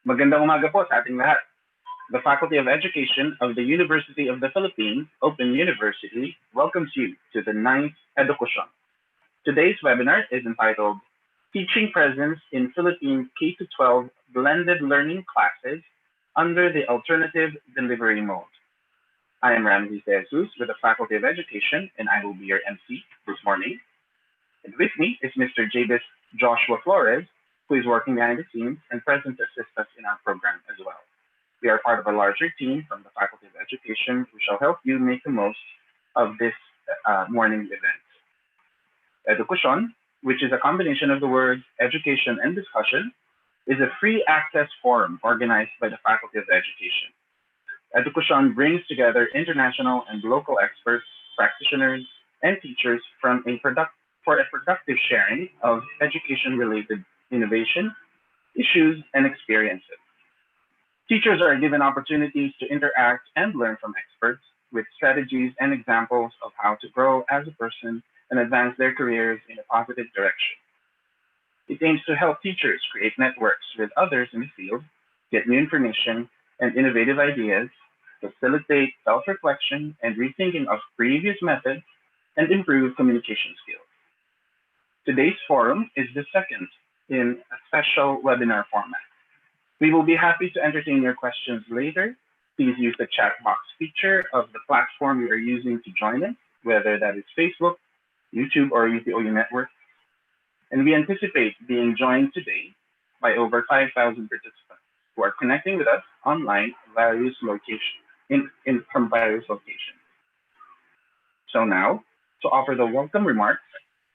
Magandang umaga po sa ating lahat. The Faculty of Education of the University of the Philippines, Open University, welcomes you to the ninth Education. Today's webinar is entitled Teaching Presence in Philippine K-12 Blended Learning Classes under the Alternative Delivery Mode. I am Ramsey Jesus with the Faculty of Education, and I will be your MC this morning. And with me is Mr. Jabez Joshua Flores, who is working behind the scenes and present to assist us in our program as well. We are part of a larger team from the Faculty of Education who shall help you make the most of this morning event. Education, which is a combination of the words education and discussion, is a free access forum organized by the Faculty of Education. Education brings together international and local experts, practitioners, and teachers for a productive sharing of education-related innovation, issues, and experiences. Teachers are given opportunities to interact and learn from experts with strategies and examples of how to grow as a person and advance their careers in a positive direction. It aims to help teachers create networks with others in the field, get new information and innovative ideas, facilitate self-reflection and rethinking of previous methods, and improve communication skills. Today's forum is the second in a special webinar format. We will be happy to entertain your questions later. Please use the chat box feature of the platform you are using to join us, whether that is Facebook, YouTube, or UPOU Network. And we anticipate being joined today by over 5,000 participants who are connecting with us online from various locations. So now, to offer the welcome remarks,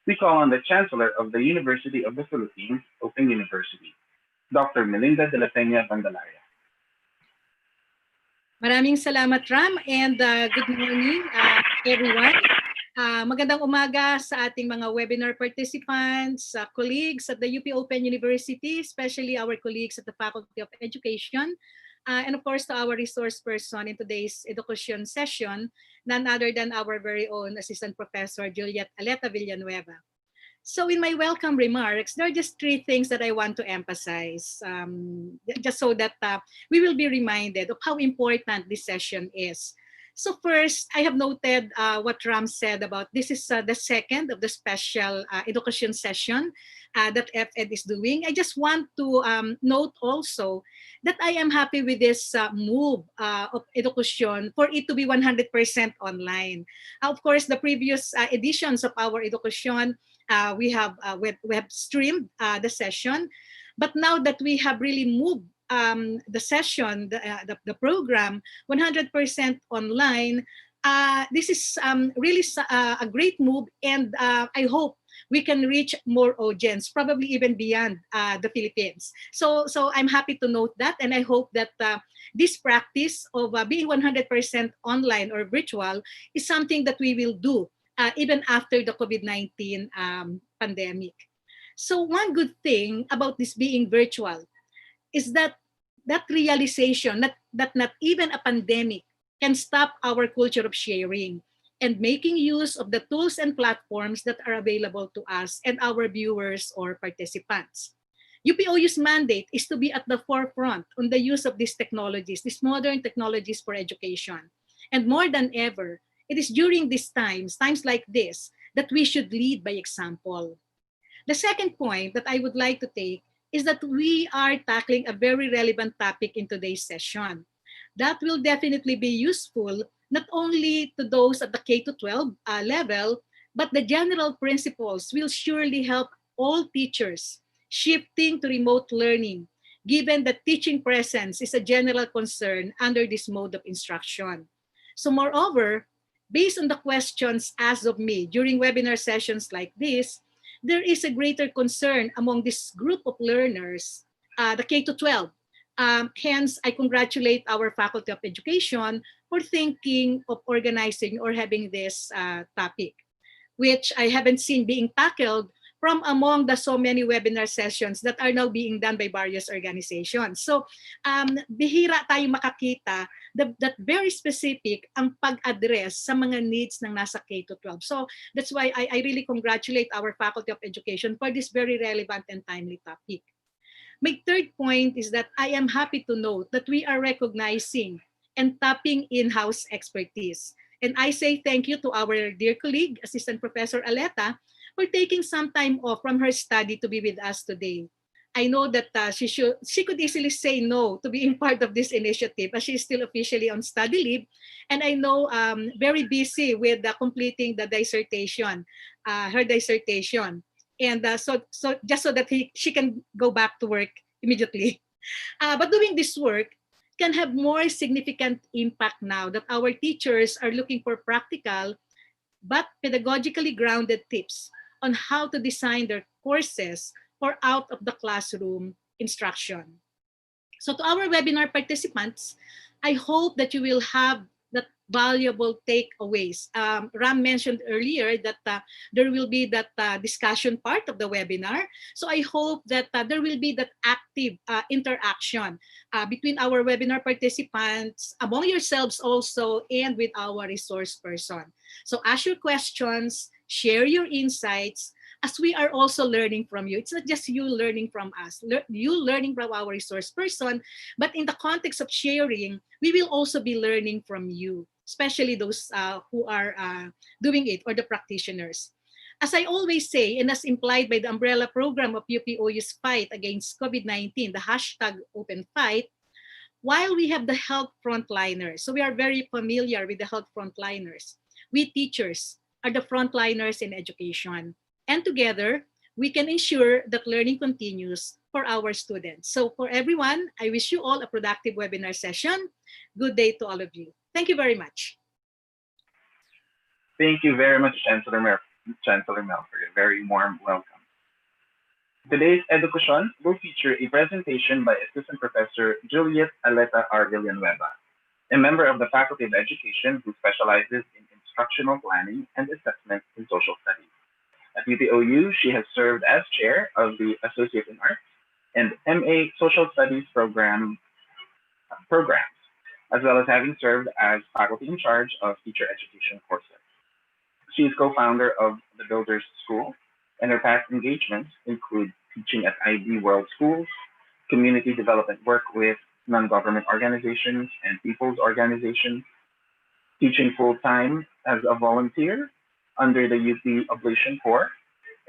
we call on the Chancellor of the University of the Philippines, Open University, Dr. Melinda de la Peña Vandalaria. Maraming salamat, Ram, and good morning, everyone. Magandang umaga sa ating mga webinar participants, colleagues at the UP Open University, especially our colleagues at the Faculty of Education, and of course to our resource person in today's education session, none other than our very own Assistant Professor Juliet Aleta Villanueva. So in my welcome remarks, there are just three things that I want to emphasize, just so that we will be reminded of how important this session is. So first, I have noted what Ram said about this is the second of the special education session that FED is doing. I just want to note also that I am happy with this move of education for it to be 100% online. Of course, the previous editions of our education, we have streamed the session, but now that we have really moved the session, the program 100% online, this is really a great move, and I hope we can reach more audience, probably even beyond the Philippines. So I'm happy to note that, and I hope that this practice of being 100% online or virtual is something that we will do even after the COVID-19 pandemic. So one good thing about this being virtual is that realization that not even a pandemic can stop our culture of sharing and making use of the tools and platforms that are available to us and our viewers or participants. UPOU's mandate is to be at the forefront on the use of these technologies, these modern technologies for education. And more than ever, it is during these times like this, that we should lead by example. The second point that I would like to take is that we are tackling a very relevant topic in today's session. That will definitely be useful not only to those at the K-12 level, but the general principles will surely help all teachers shifting to remote learning, given that teaching presence is a general concern under this mode of instruction. So moreover, based on the questions asked of me during webinar sessions like this, there is a greater concern among this group of learners, the K-12. Hence, I congratulate our Faculty of Education for thinking of organizing or having this topic, which I haven't seen being tackled from among the so many webinar sessions that are now being done by various organizations. So, bihira tayo makakita that very specific ang pag-address sa mga needs ng nasa K-12. So, that's why I really congratulate our Faculty of Education for this very relevant and timely topic. My third point is that I am happy to note that we are recognizing and tapping in-house expertise. And I say thank you to our dear colleague, Assistant Professor Aleta, for taking some time off from her study to be with us today. I know that she could easily say no to being part of this initiative as she's still officially on study leave, and I know very busy with completing the dissertation, her dissertation, and so just so that she can go back to work immediately. But doing this work can have more significant impact now that our teachers are looking for practical but pedagogically grounded tips on how to design their courses for out of the classroom instruction. So to our webinar participants, I hope that you will have that valuable takeaways. Ram mentioned earlier that there will be that discussion part of the webinar. So I hope that there will be that active interaction between our webinar participants, among yourselves also, and with our resource person. So ask your questions, share your insights, as we are also learning from you. It's not just you learning from us, you learning from our resource person, but in the context of sharing, we will also be learning from you, especially those who are doing it or the practitioners. As I always say, and as implied by the umbrella program of UPOU's fight against COVID-19, the hashtag Open Fight, while we have the health frontliners, so we are very familiar with the health frontliners, we teachers are the frontliners in education. And together, we can ensure that learning continues for our students. So for everyone, I wish you all a productive webinar session. Good day to all of you. Thank you very much. Thank you very much, Chancellor Mel, for your very warm welcome. Today's education will feature a presentation by Assistant Professor Juliet Aleta R. Villanueva, a member of the Faculty of Education who specializes in instructional planning and assessment in social studies. At UPOU, she has served as chair of the Associate in Arts and MA Social Studies programs, as well as having served as faculty in charge of teacher education courses. She is co-founder of the Builders School, and her past engagements include teaching at IB World Schools, community development work with non-government organizations and people's organizations, teaching full-time as a volunteer under the UP Oblation Corps,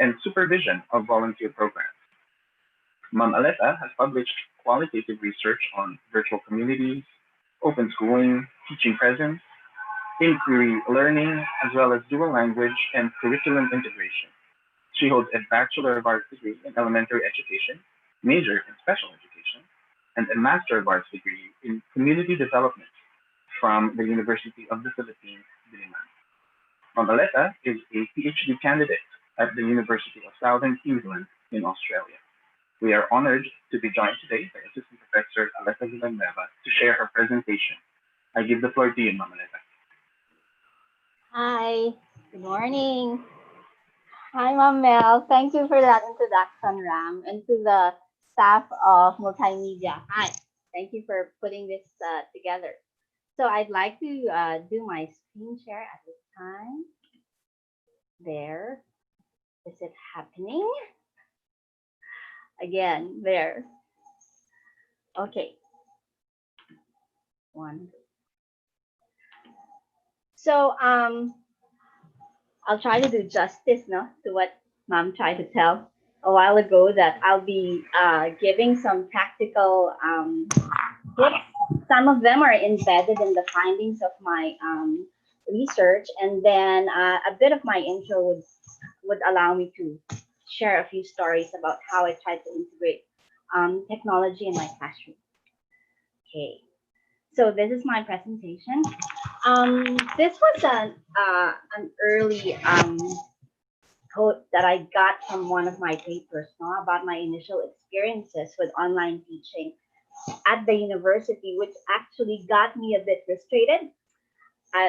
and supervision of volunteer programs. Ma'am Aleta has published qualitative research on virtual communities, open schooling, teaching presence, inquiry learning, as well as dual language and curriculum integration. She holds a Bachelor of Arts degree in elementary education, major in special education, and a Master of Arts degree in community development from the University of the Philippines, Diliman. Mamaleta is a PhD candidate at the University of Southern Queensland in Australia. We are honored to be joined today by Assistant Professor Aleta Villanueva to share her presentation. I give the floor to you, Mamaleta. Hi, good morning. Hi, Ma'am Mel. Thank you for that introduction, Ram, and to the staff of Multimedia. Hi, thank you for putting this together. So I'd like to do my screen share at this time. There. Is it happening? Again, there. Okay. One. So I'll try to do justice, no, to what Mom tried to tell a while ago, that I'll be giving some practical tips. Some of them are embedded in the findings of my research, and then a bit of my intro would allow me to share a few stories about how I try to integrate technology in my classroom. Okay, so this is my presentation. This was an early quote that I got from one of my papers, no, about my initial experiences with online teaching at the university, which actually got me a bit frustrated.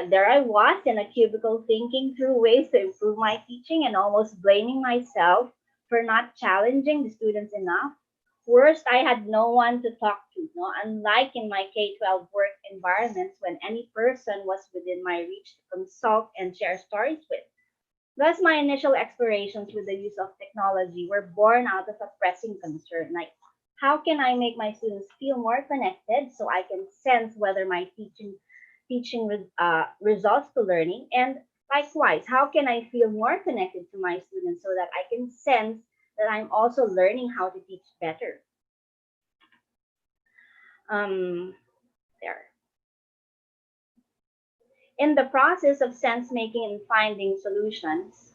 There I was in a cubicle thinking through ways to improve my teaching and almost blaming myself for not challenging the students enough. Worst, I had no one to talk to, no? Unlike in my K-12 work environments when any person was within my reach to consult and share stories with. Thus, my initial explorations with the use of technology were born out of a pressing concern, like How can I make my students feel more connected so I can sense whether my results to learning? And likewise, how can I feel more connected to my students so that I can sense that I'm also learning how to teach better? Um, there. In the process of sense making and finding solutions,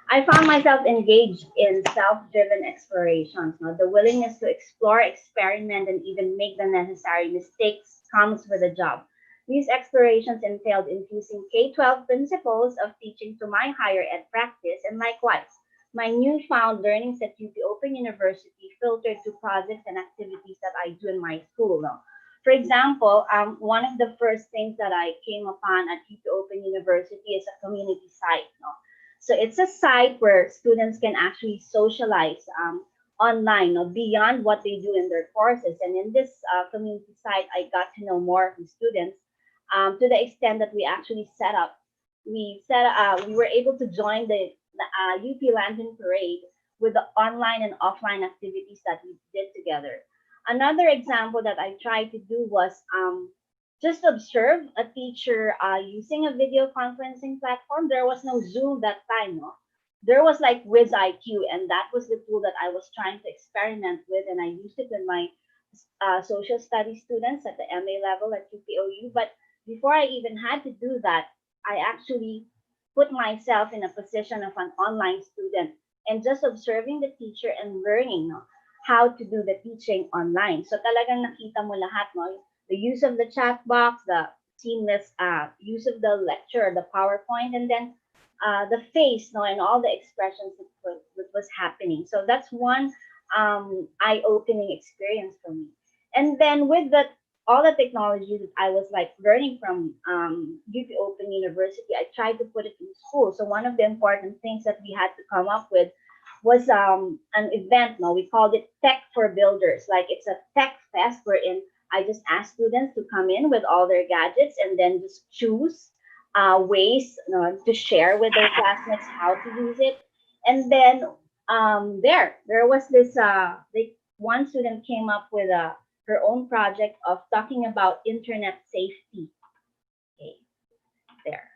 I found myself engaged in self-driven explorations. No? The willingness to explore, experiment, and even make the necessary mistakes comes with a job. These explorations entailed infusing K-12 principles of teaching to my higher ed practice, and likewise, my newfound learnings at UP Open University filtered to projects and activities that I do in my school. No? For example, one of the first things that I came upon at UP Open University is a community site. No? So it's a site where students can actually socialize online, no, beyond what they do in their courses. And in this community site, I got to know more of the students to the extent that we were able to join the UP Lantern Parade with the online and offline activities that we did together. Another example that I tried to do was just observe a teacher using a video conferencing platform. There was no Zoom that time, no. There was like Wiz IQ, and that was the tool that I was trying to experiment with, and I used it with my social studies students at the MA level at UPOU. But before I even had to do that, I actually put myself in a position of an online student and just observing the teacher and learning, no, how to do the teaching online. So talagang nakita mo lahat, no? The use of the chat box, the seamless use of the lecture, the PowerPoint, and then the face, no, and all the expressions that was happening. So that's one eye-opening experience for me. And then with the all the technology that I was like learning from UP Open University, I tried to put it in school. So one of the important things that we had to come up with was an event. No, we called it Tech for Builders. Like it's a tech fest wherein I just asked students to come in with all their gadgets and then just choose ways, to share with their classmates how to use it. And then there was this one student came up with her own project of talking about internet safety. Okay, there.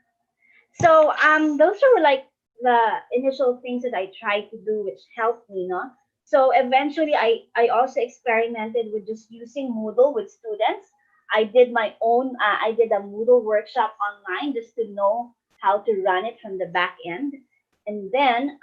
So those are like the initial things that I tried to do, which helped me, no? So eventually, I also experimented with just using Moodle with students. I did my own. I did a Moodle workshop online just to know how to run it from the back end, and then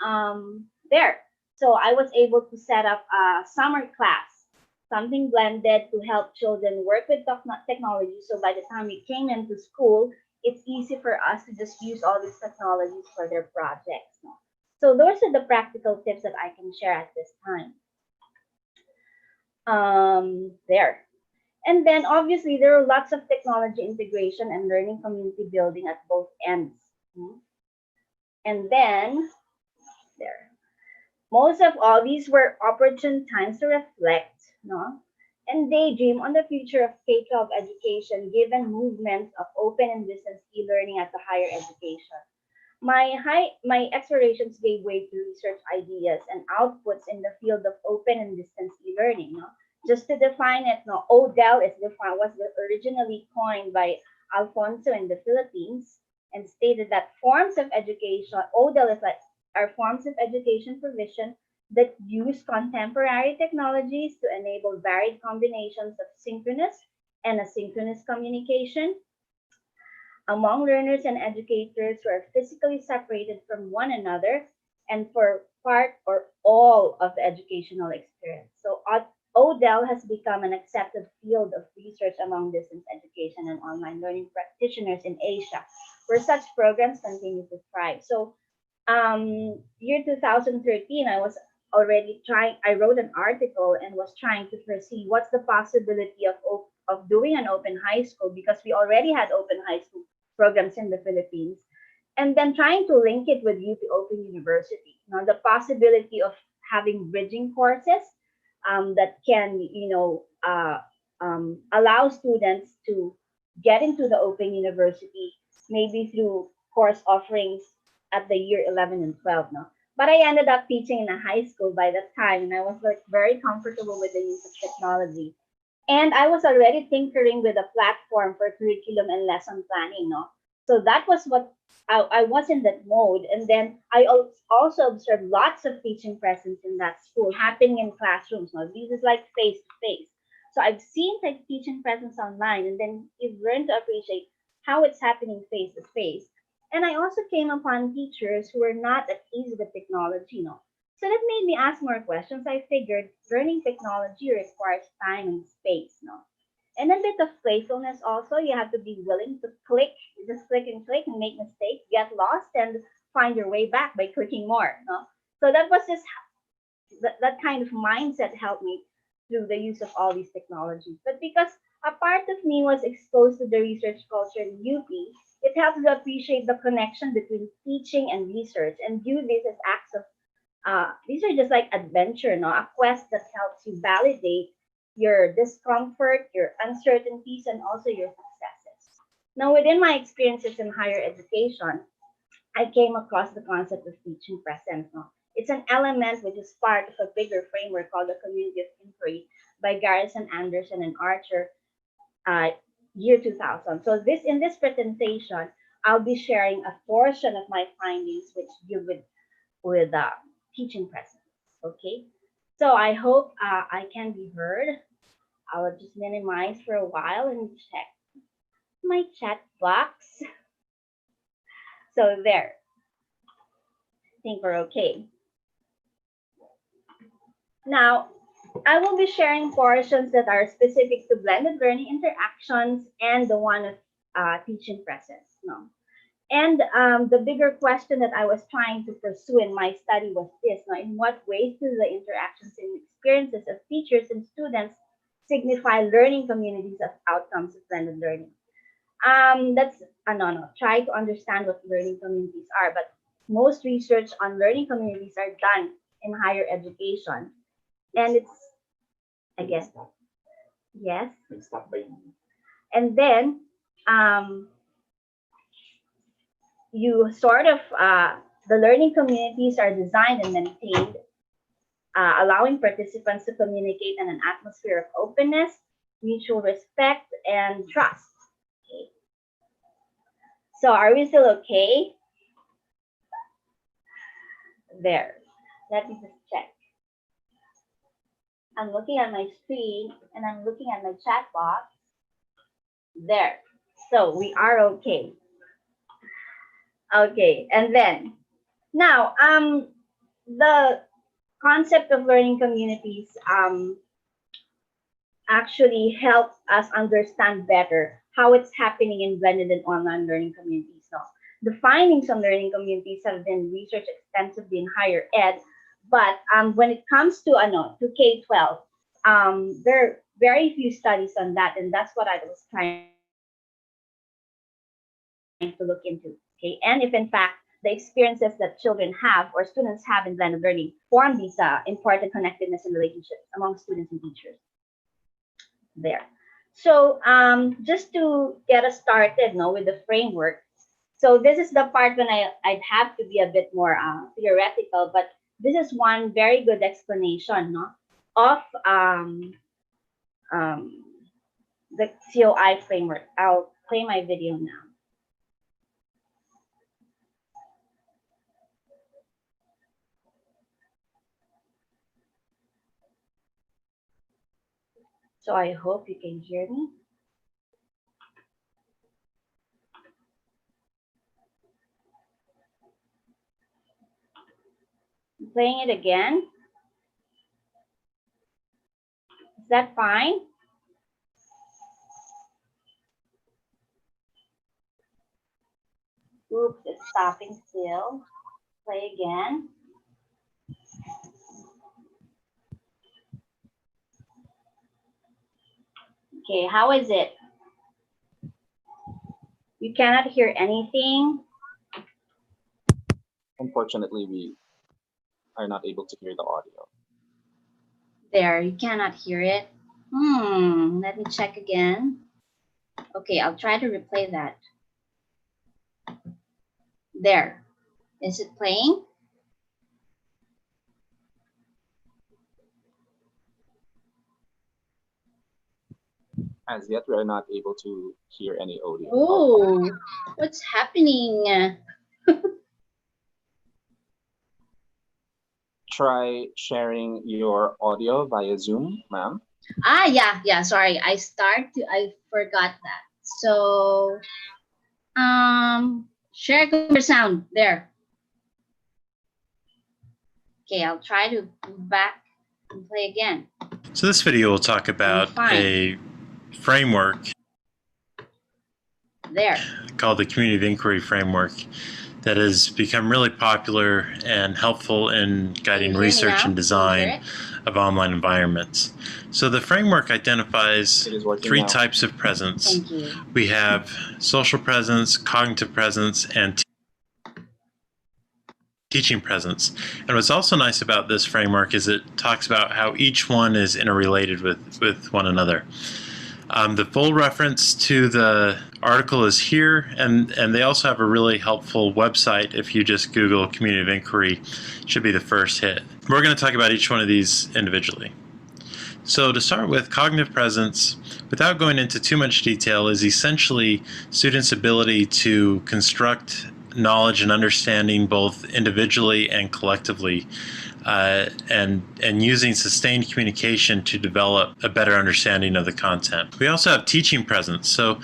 there. So I was able to set up a summer class, something blended to help children work with technology. So by the time we came into school, it's easy for us to just use all these technologies for their projects. No? So those are the practical tips that I can share at this time. There. And then obviously there are lots of technology integration and learning community building at both ends. And then there. Most of all, these were opportune times to reflect, no? And daydream on the future of K-12 education given movements of open and distance e-learning at the higher education. My explorations gave way to research ideas and outputs in the field of open and distance e-learning. No? Just to define it, no, ODEL was originally coined by Alfonso in the Philippines and stated that forms of education, ODEL is like are forms of education provision that use contemporary technologies to enable varied combinations of synchronous and asynchronous communication among learners and educators who are physically separated from one another and for part or all of the educational experience. So ODEL has become an accepted field of research among distance education and online learning practitioners in Asia, where such programs continue to thrive. So year 2013, I wrote an article and was trying to foresee what's the possibility of doing an open high school because we already had open high school programs in the Philippines, and then trying to link it with UP Open University. Now, the possibility of having bridging courses that can, allow students to get into the Open University maybe through course offerings at the year 11 and 12. No? But I ended up teaching in a high school by that time, and I was like very comfortable with the use of technology. And I was already tinkering with a platform for curriculum and lesson planning, no? So that was what I was in that mode. And then I also observed lots of teaching presence in that school happening in classrooms. No? This is like face to face. So I've seen like teaching presence online, and then you've learned to appreciate how it's happening face to face. And I also came upon teachers who were not at ease with technology, no? So that made me ask more questions. I figured learning technology requires time and space, no? And a bit of playfulness also. You have to be willing to click and make mistakes, get lost, and find your way back by clicking more, no? So that was just that kind of mindset helped me through the use of all these technologies. But because a part of me was exposed to the research culture in UP, it helps to appreciate the connection between teaching and research and view this as acts of these are just like adventure, no? A quest that helps you validate your discomfort, your uncertainties, and also your successes. Now, within my experiences in higher education, I came across the concept of teaching presence. No? It's an element which is part of a bigger framework called the Community of Inquiry by Garrison Anderson and Archer, uh, year 2000. So in this presentation, I'll be sharing a portion of my findings which deal with teaching presence. Okay, so I hope I can be heard. I'll just minimize for a while and check my chat box. So there, I think we're okay. Now, I will be sharing portions that are specific to blended learning interactions and the one of teaching presence. No. And the bigger question that I was trying to pursue in my study was this: now, in what ways do the interactions and experiences of teachers and students signify learning communities of outcomes of blended learning? That's no. Try to understand what learning communities are, but most research on learning communities are done in higher education, and it's, I guess, yes. And then um, you sort of the learning communities are designed and maintained, allowing participants to communicate in an atmosphere of openness, mutual respect, and trust. Okay. So are we still okay? There. Let me just check. I'm looking at my screen and I'm looking at my chat box. There. So we are okay. Okay, and then now the concept of learning communities actually help us understand better how it's happening in blended and online learning communities. So the findings on learning communities have been researched extensively in higher ed, but when it comes to to K-12, there are very few studies on that, and that's what I was trying to look into. Okay, and if in fact the experiences that children have or students have in blended learning form these important connectedness and relationships among students and teachers. There. So just to get us started, with the framework. So this is the part when I'd have to be a bit more theoretical, but this is one very good explanation, of the COI framework. I'll play my video now. So I hope you can hear me. I'm playing it again. Is that fine? Oops, it's stopping still. Play again. Okay, how is it? You cannot hear anything? Unfortunately, we are not able to hear the audio. There, you cannot hear it. Let me check again. Okay, I'll try to replay that. There. Is it playing? As yet, we are not able to hear any audio. Oh, what's happening? Try sharing your audio via Zoom, ma'am. Yeah. Sorry, I forgot that. So, share computer sound there. Okay, I'll try to go back and play again. So this video will talk about a framework There. called the Community of Inquiry Framework that has become really popular and helpful in guiding hear me research now? and Can you hear design of online environments. So the framework identifies It is working three now. types of presence. Thank you. We have social presence, cognitive presence, and teaching presence. And what's also nice about this framework is it talks about how each one is interrelated with one another. The full reference to the article is here, and they also have a really helpful website. If you just Google Community of Inquiry, it should be the first hit. We're going to talk about each one of these individually. So to start with, cognitive presence, without going into too much detail, is essentially students' ability to construct knowledge and understanding both individually and collectively, and using sustained communication to develop a better understanding of the content. We also have teaching presence. So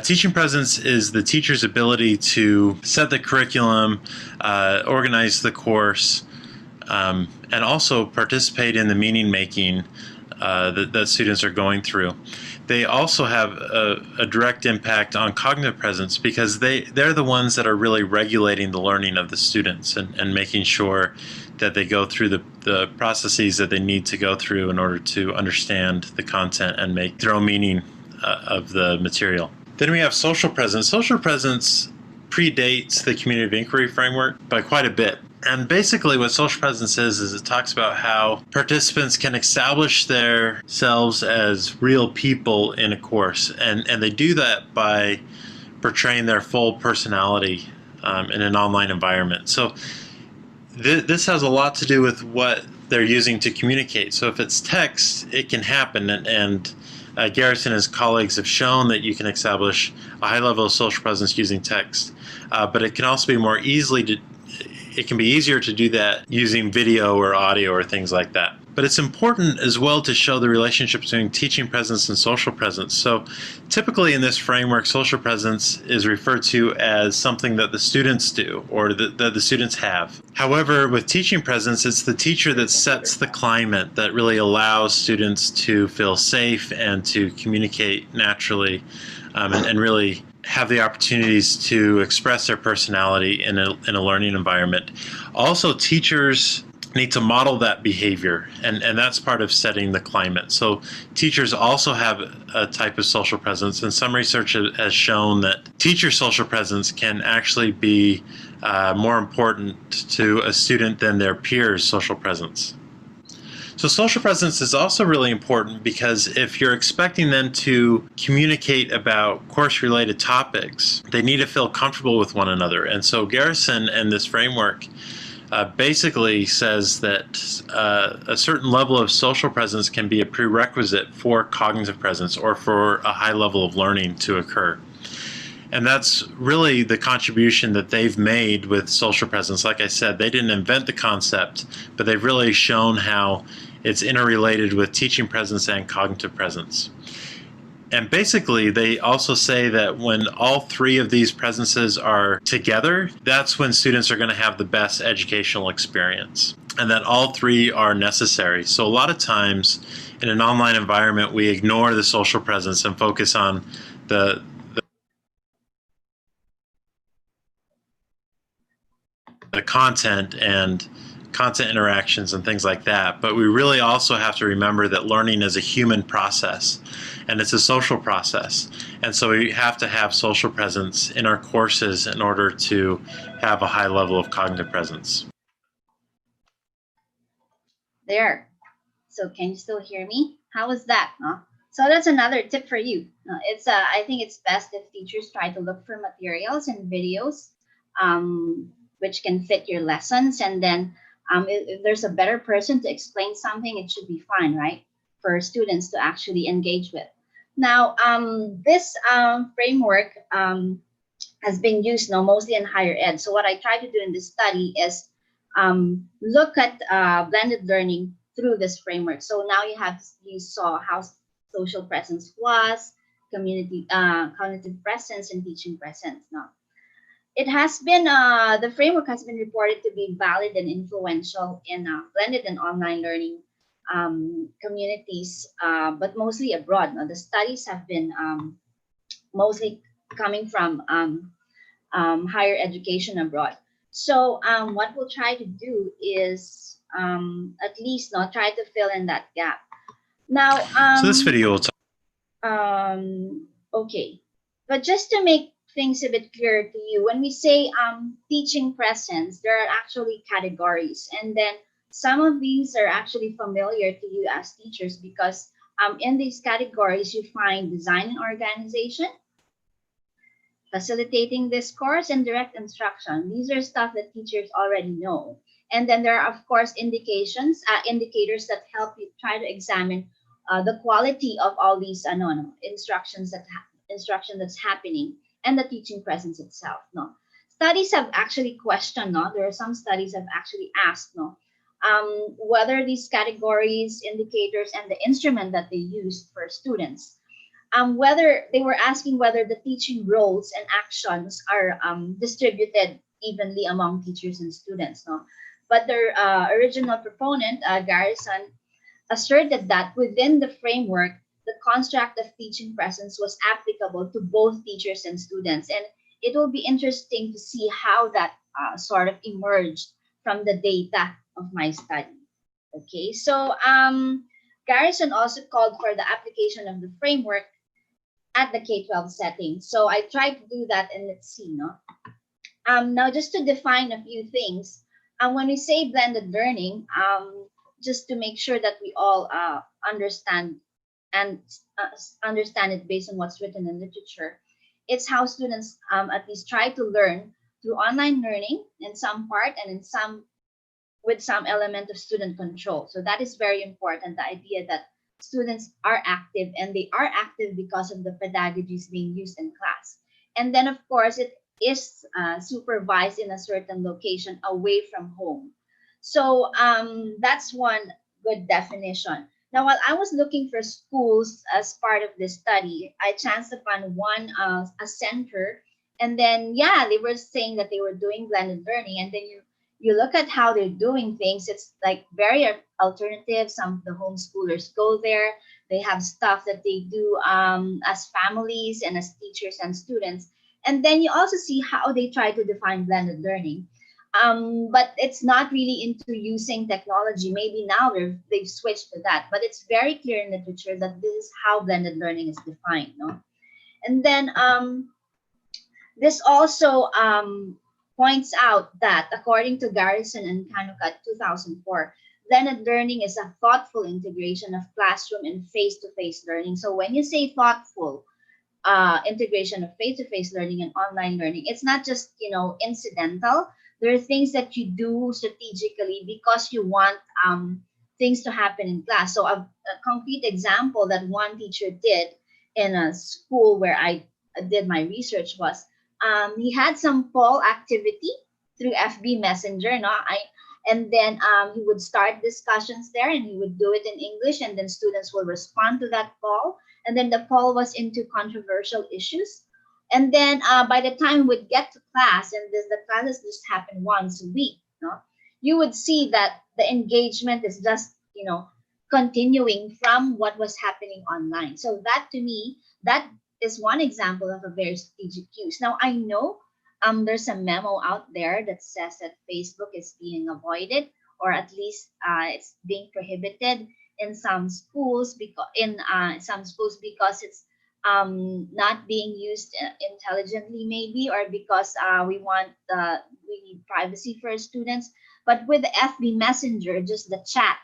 teaching presence is the teacher's ability to set the curriculum, organize the course, and also participate in the meaning making that students are going through. They also have a direct impact on cognitive presence because they're the ones that are really regulating the learning of the students and making sure that they go through the processes that they need to go through in order to understand the content and make their own meaning of the material. Then we have social presence. Social presence predates the Community of Inquiry framework by quite a bit. And basically what social presence is it talks about how participants can establish themselves as real people in a course. And they do that by portraying their full personality in an online environment. So this has a lot to do with what they're using to communicate. So if it's text, it can happen. And Garrison and his colleagues have shown that you can establish a high level of social presence using text. But it can also be more easily it can be easier to do that using video or audio or things like that. But it's important as well to show the relationship between teaching presence and social presence. So typically in this framework, social presence is referred to as something that the students do or that the students have. However, with teaching presence, it's the teacher that sets the climate that really allows students to feel safe and to communicate naturally and really have the opportunities to express their personality in a learning environment. Also, teachers need to model that behavior, and that's part of setting the climate. So teachers also have a type of social presence, and some research has shown that teacher social presence can actually be more important to a student than their peers' social presence. So social presence is also really important because if you're expecting them to communicate about course-related topics, they need to feel comfortable with one another. And so Garrison and this framework basically says that a certain level of social presence can be a prerequisite for cognitive presence or for a high level of learning to occur. And that's really the contribution that they've made with social presence. Like I said, they didn't invent the concept, but they've really shown how it's interrelated with teaching presence and cognitive presence. And basically, they also say that when all three of these presences are together, that's when students are going to have the best educational experience, and that all three are necessary. So a lot of times in an online environment, we ignore the social presence and focus on the content and content interactions and things like that. But we really also have to remember that learning is a human process and it's a social process. And so we have to have social presence in our courses in order to have a high level of cognitive presence. There. So can you still hear me? How was that? Huh? So that's another tip for you. I think it's best if teachers try to look for materials and videos which can fit your lessons, and then if there's a better person to explain something, it should be fine, right? For students to actually engage with. Now, this framework has been used now mostly in higher ed. So what I try to do in this study is look at blended learning through this framework. So now you saw how social presence was, community cognitive presence, and teaching presence. Now it has been the framework has been reported to be valid and influential in blended and online learning communities, but mostly abroad. Now the studies have been mostly coming from higher education abroad. So what we'll try to do is at least not try to fill in that gap. Now, So this video will talk. Okay, but just to make things a bit clearer to you, when we say teaching presence, there are actually categories, and then some of these are actually familiar to you as teachers because in these categories you find design and organization, facilitating discourse, and direct instruction. These are stuff that teachers already know. And then there are, of course, indicators that help you try to examine the quality of all these instruction that's happening and the teaching presence itself. No, studies have actually questioned. No, there are some studies have actually asked. No, whether these categories, indicators, and the instrument that they use for students whether they were asking whether the teaching roles and actions are distributed evenly among teachers and students. No, but their original proponent, Garrison, asserted that within the framework, the construct of teaching presence was applicable to both teachers and students, and it will be interesting to see how that sort of emerged from the data of my study. Okay, so Garrison also called for the application of the framework at the K-12 setting. So I tried to do that, and let's see, no? Now, just to define a few things, when we say blended learning, just to make sure that we all understand and understand it based on what's written in literature, it's how students at least try to learn through online learning in some part and in some with some element of student control. So that is very important, the idea that students are active and they are active because of the pedagogies being used in class. And then, of course, it is supervised in a certain location away from home. So that's one good definition. Now, while I was looking for schools as part of this study, I chanced upon one, a center, and then, yeah, they were saying that they were doing blended learning, and then you look at how they're doing things, it's like very alternative. Some of the homeschoolers go there. They have stuff that they do as families and as teachers and students. And then you also see how they try to define blended learning. But it's not really into using technology. Maybe now they've switched to that. But it's very clear in literature that this is how blended learning is defined. No? And then this also points out that, according to Garrison and Kanukat 2004, blended learning is a thoughtful integration of classroom and face-to-face learning. So when you say thoughtful integration of face-to-face learning and online learning, it's not just incidental. There are things that you do strategically because you want things to happen in class. So a concrete example that one teacher did in a school where I did my research was he had some poll activity through FB Messenger, no? And then he would start discussions there, and he would do it in English, and then students will respond to that poll. And then the poll was into controversial issues. And then by the time we'd get to class, and the classes just happen once a week, no? You would see that the engagement is just, continuing from what was happening online. So that, to me, that is one example of a very strategic use. Now, I know there's a memo out there that says that Facebook is being avoided, or at least it's being prohibited in some schools because it's not being used intelligently, maybe, or because we need privacy for students. But with the FB Messenger, just the chat,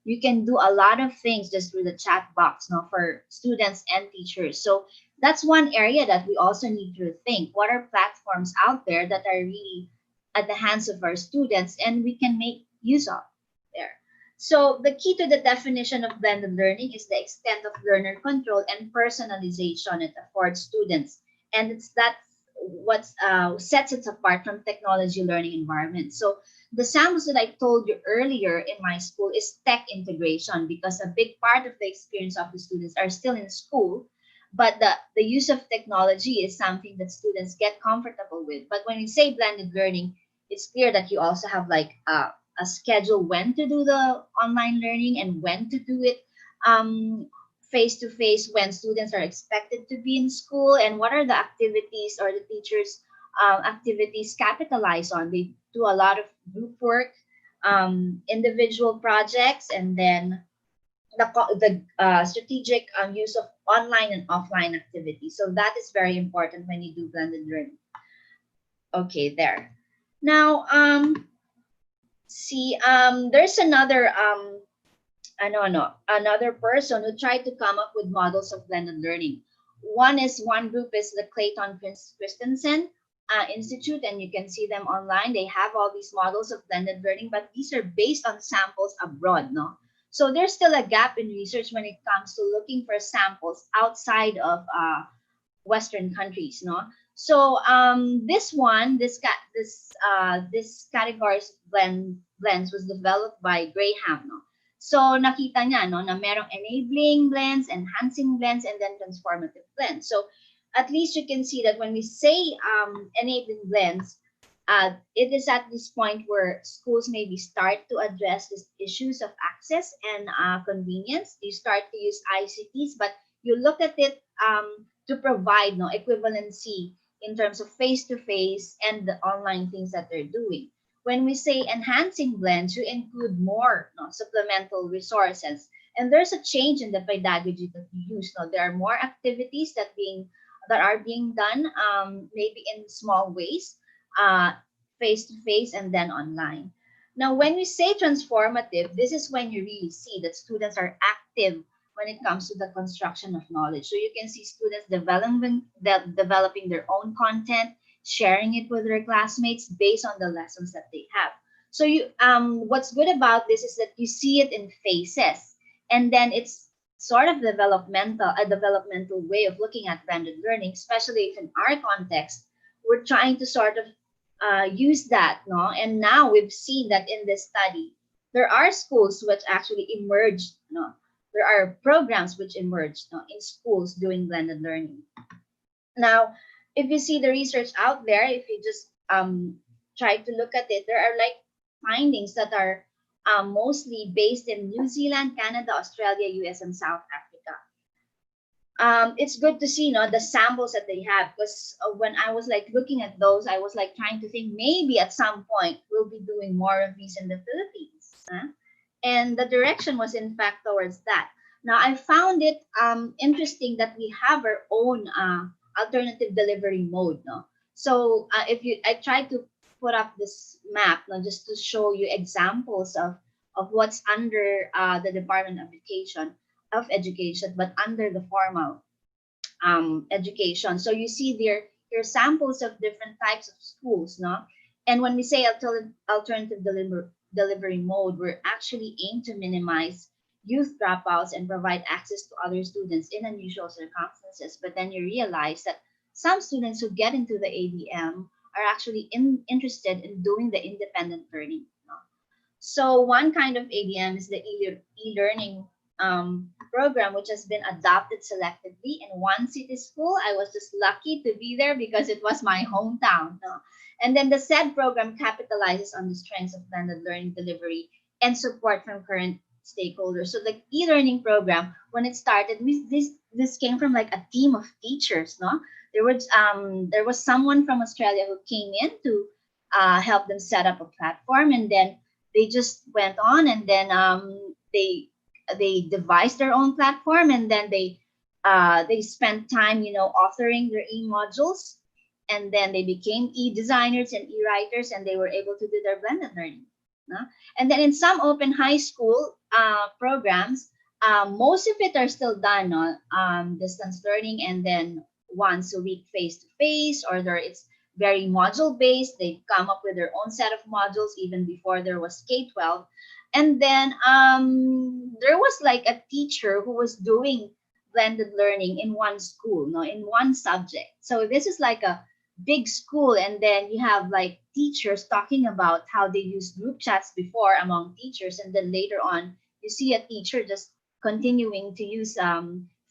you can do a lot of things just through the chat box, for students and teachers. So that's one area that we also need to think. What are platforms out there that are really at the hands of our students and we can make use of there? So the key to the definition of blended learning is the extent of learner control and personalization it affords students. And that's what sets it apart from technology learning environments. So the samples that I told you earlier in my school is tech integration, because a big part of the experience of the students are still in school, but the use of technology is something that students get comfortable with. But when we say blended learning, it's clear that you also have like a schedule when to do the online learning and when to do it face to face, when students are expected to be in school, and what are the activities or the teachers activities capitalize on. They do a lot of group work, individual projects, and then the strategic use of online and offline activities. So that is very important when you do blended learning. Okay, there. Now, see, there's another another person who tried to come up with models of blended learning. One group is the Clayton Christensen Institute, and you can see them online. They have all these models of blended learning, but these are based on samples abroad, no? So there's still a gap in research when it comes to looking for samples outside of Western countries, no? So this one, this categories blends was developed by Graham, no? So nakita niya, no, na merong enabling blends, enhancing blends, and then transformative blends. So at least you can see that when we say enabling blends, it is at this point where schools maybe start to address these issues of access and convenience. You start to use ICTs, but you look at it to provide no equivalency in terms of face-to-face and the online things that they're doing. When we say enhancing blends, you include more no, supplemental resources. And there's a change in the pedagogy that you use. No? There are more activities that are being done, maybe in small ways, face to face and then online. Now, when we say transformative, this is when you really see that students are active when it comes to the construction of knowledge. So you can see students developing their own content, sharing it with their classmates based on the lessons that they have. So what's good about this is that you see it in phases, and then it's sort of a developmental way of looking at blended learning, especially if in our context we're trying to sort of use that, no? And now we've seen that in this study, there are schools which actually emerged, no? There are programs which emerged no, in schools doing blended learning. Now, if you see the research out there, if you just try to look at it, there are like findings that are mostly based in New Zealand, Canada, Australia, US, and South Africa. It's good to see no, the samples that they have, because when I was like looking at those, I was like trying to think maybe at some point we'll be doing more of these in the Philippines. Huh? And the direction was in fact towards that. Now I found it interesting that we have our own alternative delivery mode. No, so I tried to put up this map, no, just to show you examples of what's under the Department of Education, but under the formal education. So you see there are samples of different types of schools, no? And when we say alternative delivery mode, we're actually aim to minimize youth dropouts and provide access to other students in unusual circumstances. But then you realize that some students who get into the ADM are actually interested in doing the independent learning. No? So one kind of ADM is the e-learning program, which has been adopted selectively in one city school. I was just lucky to be there because it was my hometown. No? And then the said program capitalizes on the strengths of blended learning delivery and support from current stakeholders. So the e-learning program, when it started, this came from like a team of teachers. No, there was someone from Australia who came in to help them set up a platform, and then they just went on, and then they devised their own platform, and then they spent time, authoring their e-modules, and then they became e-designers and e-writers, and they were able to do their blended learning. No? And then in some open high school programs, most of it are still done on distance learning, and then once a week face-to-face, or it's very module based. They come up with their own set of modules even before there was K-12. And then there was like a teacher who was doing blended learning in one school, no, in one subject. So this is like a big school, and then you have like teachers talking about how they use group chats before among teachers, and then later on you see a teacher just continuing to use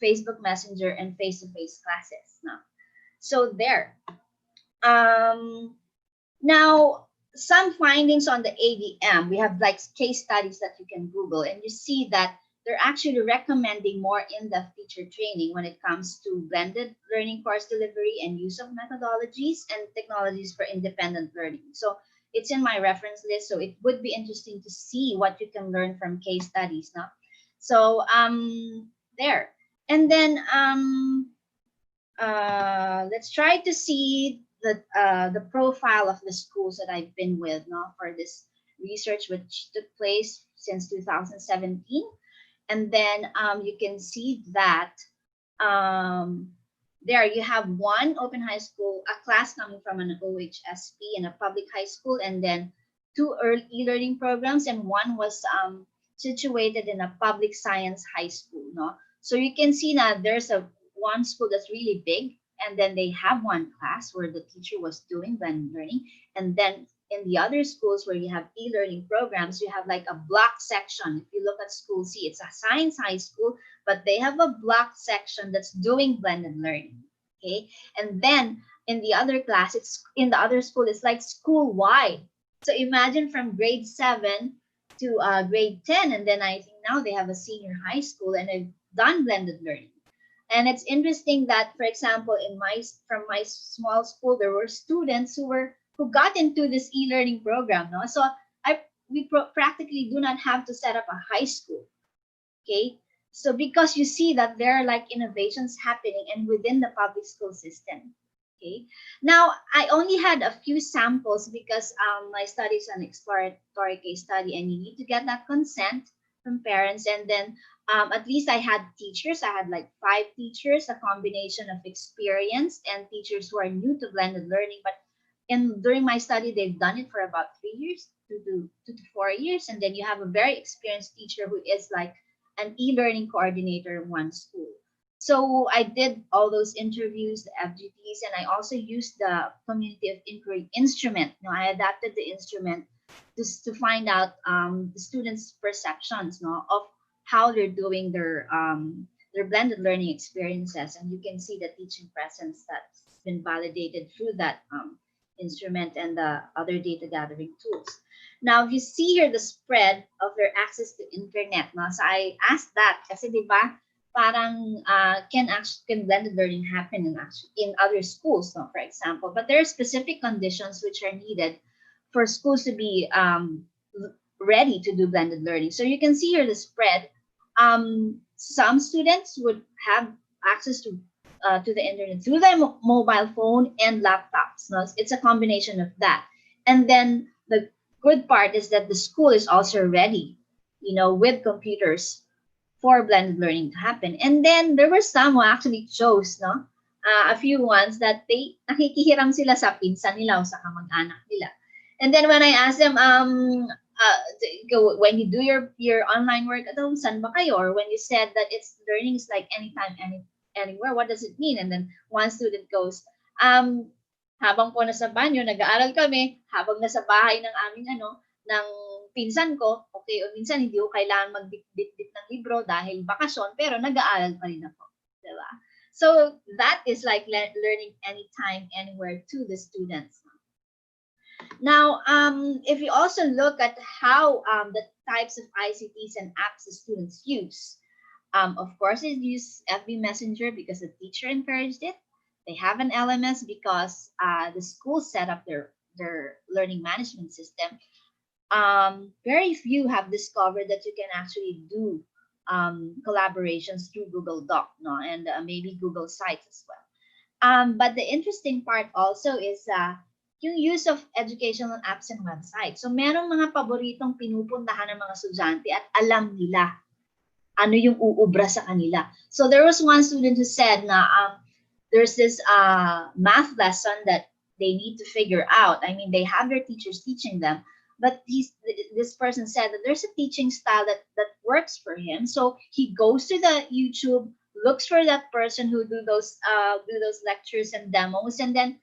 Facebook Messenger and face-to-face classes now. So there. Um, Now, some findings on the ADM, we have like case studies that you can Google, and you see that they're actually recommending more in-depth teacher training when it comes to blended learning course delivery and use of methodologies and technologies for independent learning. So it's in my reference list, so it would be interesting to see what you can learn from case studies now. So there. And then let's try to see the profile of the schools that I've been with now for this research, which took place since 2017. And then you can see that there you have one open high school, a class coming from an OHSP and a public high school, and then two e-learning programs, and one was situated in a public science high school. No, so you can see that there's a one school that's really big, and then they have one class where the teacher was doing blended learning, and then in the other schools where you have e-learning programs, you have like a block section. If you look at school C, it's a science high school, but they have a block section that's doing blended learning. Okay, and then in the other class, it's in the other school, it's like school wide. So imagine from grade 7 to grade 10, and then I think now they have a senior high school and they've done blended learning. And it's interesting that, for example, in my small school, there were students who got into this e-learning program. No, so we practically do not have to set up a high school. Okay, so because you see that there are like innovations happening and within the public school system. Okay, now I only had a few samples because my study is an exploratory case study, and you need to get that consent from parents. And then at least I had teachers. I had like 5 teachers, a combination of experienced and teachers who are new to blended learning. But during my study, they've done it for about 3 years, 2 to 4 years, and then you have a very experienced teacher who is like an e-learning coordinator in one school. So I did all those interviews, the FGTs, and I also used the community of inquiry instrument. You know, I adapted the instrument to find out the students' perceptions, no, of how they're doing their blended learning experiences, and you can see the teaching presence that's been validated through that instrument and the other data gathering tools. Now, if you see here the spread of their access to internet, no? So I asked that kasi di ba, parang can blended learning happen in other schools, no, for example, but there are specific conditions which are needed for schools to be ready to do blended learning. So you can see here the spread. Some students would have access to the internet through their mobile phone and laptops. No? It's a combination of that. And then the good part is that the school is also ready, you know, with computers for blended learning to happen. And then there were some who actually chose, no, a few ones that they nakikihiram sila sa pinsan nila o sa kamag-anak nila. And then when I asked them, when you do your online work at home, saan ba kayo? Or when you said that it's learning is like anytime, anywhere, what does it mean? And then one student goes, habang po nasa banyo, nag-aaral kami, habang nasa bahay ng aming ng pinsan ko, okay, o minsan hindi ko kailangan magbitbit ng libro dahil bakasyon, pero nag-aaral pa rin ako. Diba? So that is like learning anytime, anywhere to the students. Now, if you also look at how the types of ICTs and apps the students use, of course, they use FB Messenger because the teacher encouraged it. They have an LMS because the school set up their learning management system. Very few have discovered that you can actually do collaborations through Google Doc, no, and maybe Google Sites as well. But the interesting part also is yung use of educational apps and websites. So merong mga paboritong pinupuntahan ng mga estudyante at alam nila ano yung uubra sa kanila. So there was one student who said na there's this math lesson that they need to figure out. I mean, they have their teachers teaching them, but this person said that there's a teaching style that works for him. So he goes to the YouTube, looks for that person who do those lectures and demos, and then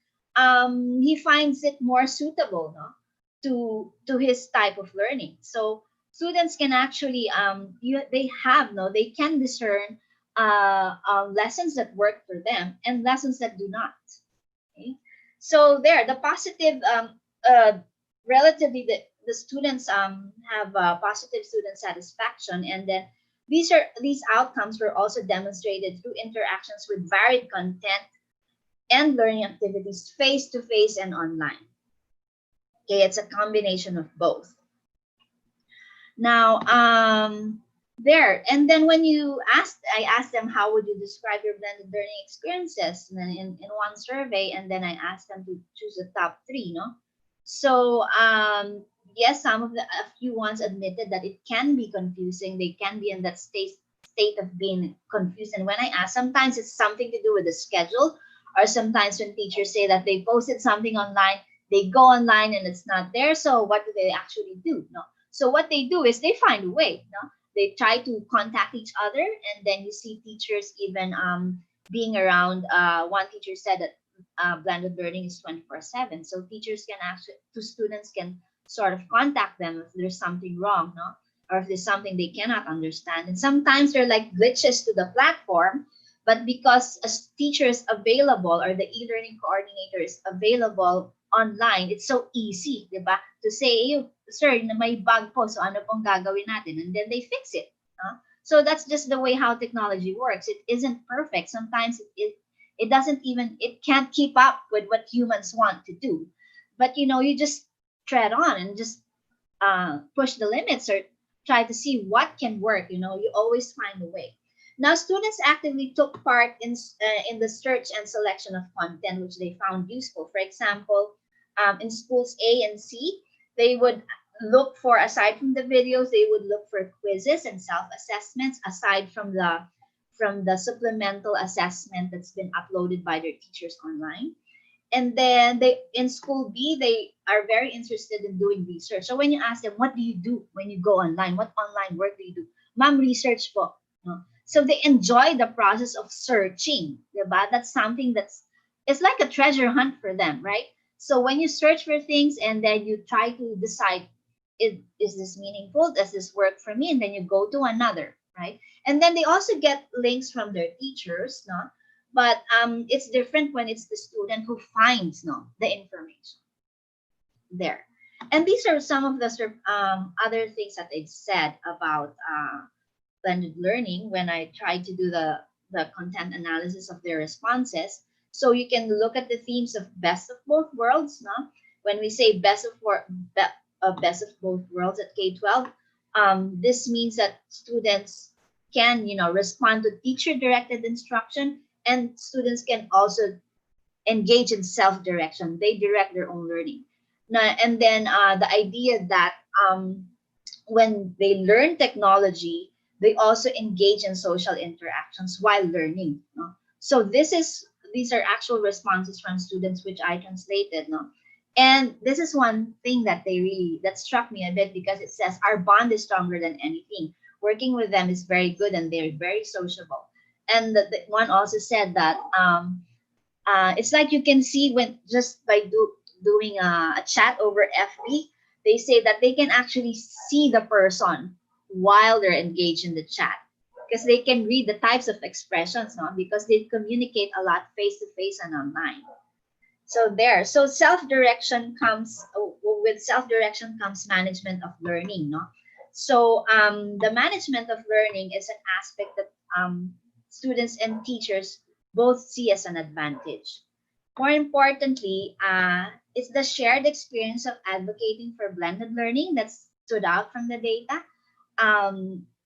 he finds it more suitable, no, to his type of learning. So students can actually they can discern lessons that work for them and lessons that do not. Okay? So there, the positive, relatively the students have positive student satisfaction, and then these outcomes were also demonstrated through interactions with varied content and learning activities face to face and online. Okay, it's a combination of both. Now, there, and then when I asked them, how would you describe your blended learning experiences? And then in one survey, and then I asked them to choose the top three, no? So, yes, a few ones admitted that it can be confusing. They can be in that state of being confused. And when I ask, sometimes it's something to do with the schedule, or sometimes when teachers say that they posted something online, they go online and it's not there. So what do they actually do? No. So what they do is they find a way. No, they try to contact each other, and then you see teachers even being around. One teacher said that blended learning is 24/7, so teachers can actually, to students can sort of contact them if there's something wrong, no, or if there's something they cannot understand. And sometimes they're like glitches to the platform, but because a teacher is available or the e-learning coordinator is available online, it's so easy, di ba? To say, sir, may bug po, so ano pong gagawin natin? And then they fix it. So that's just the way how technology works. It isn't perfect. Sometimes it doesn't even, it can't keep up with what humans want to do. But you just tread on and just push the limits or try to see what can work. You always find a way. Now, students actively took part in the search and selection of content which they found useful. For example, in schools A and C, they would look for, aside from the videos, they would look for quizzes and self-assessments aside from the supplemental assessment that's been uploaded by their teachers online. And then in school B, they are very interested in doing research. So when you ask them, what do you do when you go online? What online work do you do? Ma'am, research po. No? So they enjoy the process of searching. Diba? That's something it's like a treasure hunt for them, right? So when you search for things and then you try to decide, is this meaningful? Does this work for me? And then you go to another, right? And then they also get links from their teachers, no? But it's different when it's the student who finds the information there. And these are some of the other things that they've said about blended learning when I tried to do the content analysis of their responses. So you can look at the themes of best of both worlds. No? When we say best of both worlds at K-12, this means that students can respond to teacher-directed instruction, and students can also engage in self-direction. They direct their own learning. Now, and then the idea that when they learn technology, they also engage in social interactions while learning. No? So these are actual responses from students which I translated. No? And this is one thing that that struck me a bit, because it says our bond is stronger than anything. Working with them is very good and they're very sociable. And the one also said that it's like you can see when just by doing a chat over FB, they say that they can actually see the person while they're engaged in the chat, because they can read the types of expressions, no? Because they communicate a lot face to face and online. So self-direction comes with self-direction comes management of learning, no? So the management of learning is an aspect that students and teachers both see as an advantage. More importantly, it's the shared experience of advocating for blended learning that stood out from the data.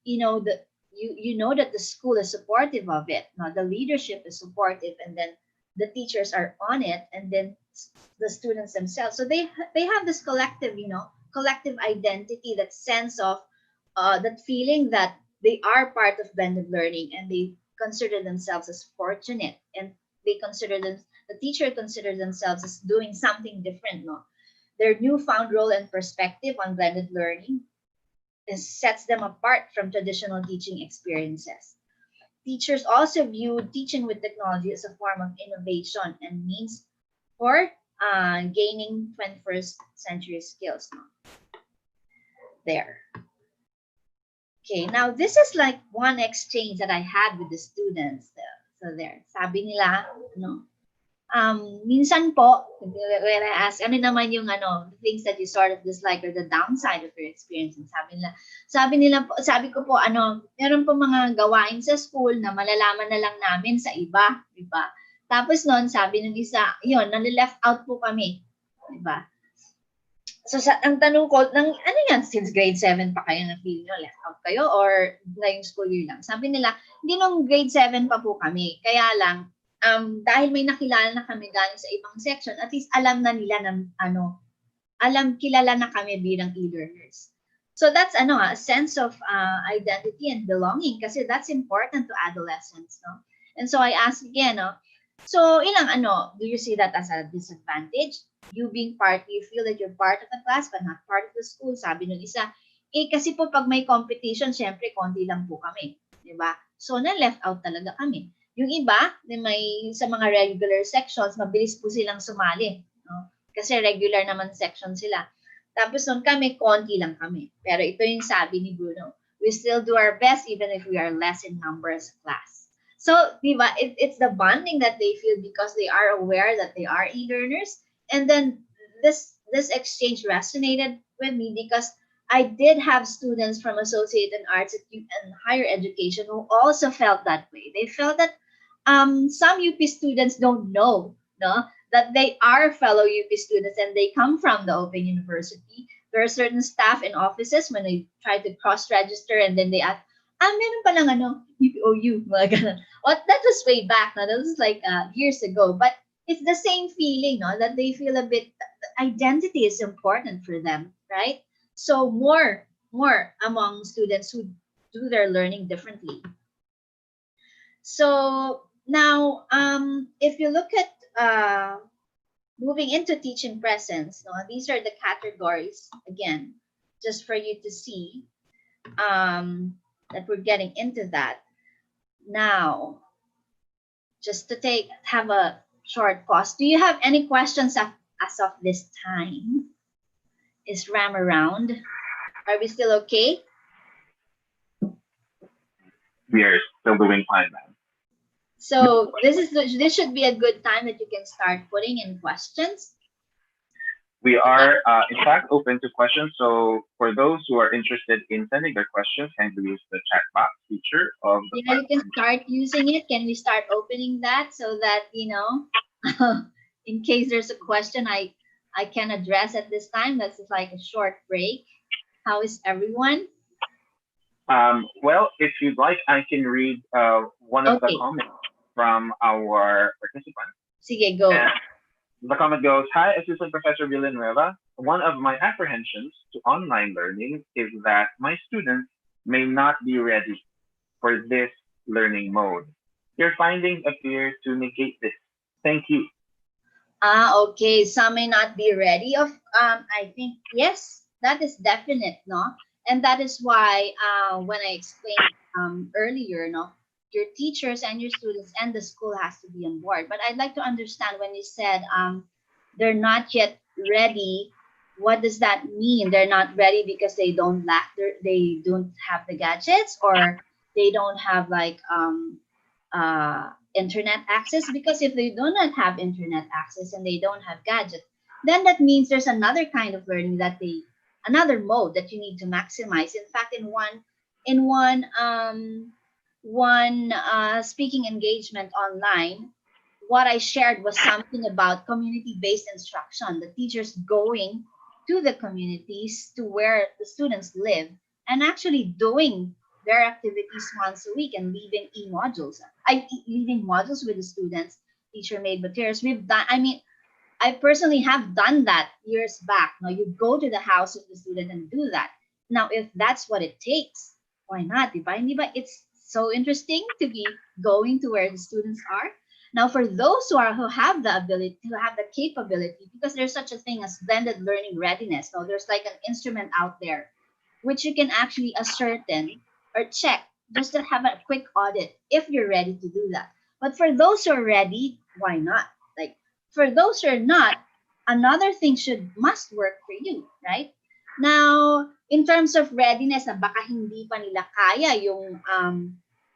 You know that the school is supportive of it. Now the leadership is supportive, and then the teachers are on it, and then the students themselves. So they have this collective, collective identity, that sense of that feeling that they are part of blended learning, and they consider themselves as fortunate, and the teacher considers themselves as doing something different, no? Their newfound role and perspective on blended learning sets them apart from traditional teaching experiences. Teachers also view teaching with technology as a form of innovation and means for gaining 21st century skills. There. Okay, now this is like one exchange that I had with the students. So there, sabi nila, minsan po, when I ask, ano naman yung things that you sort of dislike or the downside of your experience, and sabi ko po, meron po mga gawain sa school na malalaman na lang namin sa iba, di ba? Tapos noon, sabi ng isa, yun, nalileft out po kami, di ba? So, ang tanong ko, ano yan, since grade 7 pa kayo na feel nyo, left out kayo, or ngayong school year lang? Sabi nila, hindi nung grade 7 pa po kami. Kaya lang, dahil may nakilala na kami galing sa ibang section, at least alam na nila kilala na kami bilang e-learners. So, that's a sense of identity and belonging, kasi that's important to adolescents, no? And so, I ask again, so, do you see that as a disadvantage? You being part, you feel that you're part of the class but not part of the school. Sabi nung isa, kasi po pag may competition, syempre, konti lang po kami. Diba? So, na-left out talaga kami. Yung iba, may sa mga regular sections, mabilis po silang sumali. No? Kasi regular naman section sila. Tapos nung kami, konti lang kami. Pero ito yung sabi ni Bruno, we still do our best even if we are less in number as a class. So, diba, it's the bonding that they feel because they are aware that they are e-learners. And then this exchange resonated with me because I did have students from Associated Arts and Higher Education who also felt that way. They felt that some UP students don't know, that they are fellow UP students and they come from the Open University. There are certain staff in offices when they try to cross-register and then they ask, meron palang UPOU, mga ganun. Well, that was way back. That was like years ago. But it's the same feeling, that they feel a bit, identity is important for them, right? So more among students who do their learning differently. So now, if you look at moving into teaching presence, these are the categories, again, just for you to see that we're getting into that. Now, just to have a short pause. Do you have any questions as of this time? Is Ram around? Are we still okay? We are still doing fine, ma'am. So this should be a good time that you can start putting in questions. We are, in fact, open to questions. So for those who are interested in sending their questions, kindly use the chat box feature of the you can start using it. Can we start opening that so that, in case there's a question I can address at this time? That's like a short break. How is everyone? Well, if you'd like, I can read one of the comments from our participants. Sige, go. And the comment goes, "Hi, Assistant Professor Villanueva. One of my apprehensions to online learning is that my students may not be ready for this learning mode. Your findings appear to negate this. Thank you." Okay. Some may not be ready. I think, yes, that is definite, no? And that is why when I explained earlier, your teachers and your students and the school has to be on board. But I'd like to understand when you said they're not yet ready. What does that mean? They're not ready because they don't have the gadgets, or they don't have like internet access? Because if they do not have internet access and they don't have gadgets, then that means there's another kind of learning another mode that you need to maximize. In fact, in one speaking engagement online, what I shared was something about community-based instruction, the teachers going to the communities to where the students live and actually doing their activities once a week and leaving modules with the students, teacher-made materials. I personally have done that years back. Now, you go to the house of the student and do that. Now, if that's what it takes, why not? Diba? It's so interesting to be going to where the students are. Now, for those who have the ability, who have the capability, because there's such a thing as blended learning readiness. So there's like an instrument out there which you can actually ascertain or check just to have a quick audit if you're ready to do that. But for those who are ready, why not? Like for those who are not, another thing must work for you, right? Now, in terms of readiness, na baka hindi pa nila kaya yung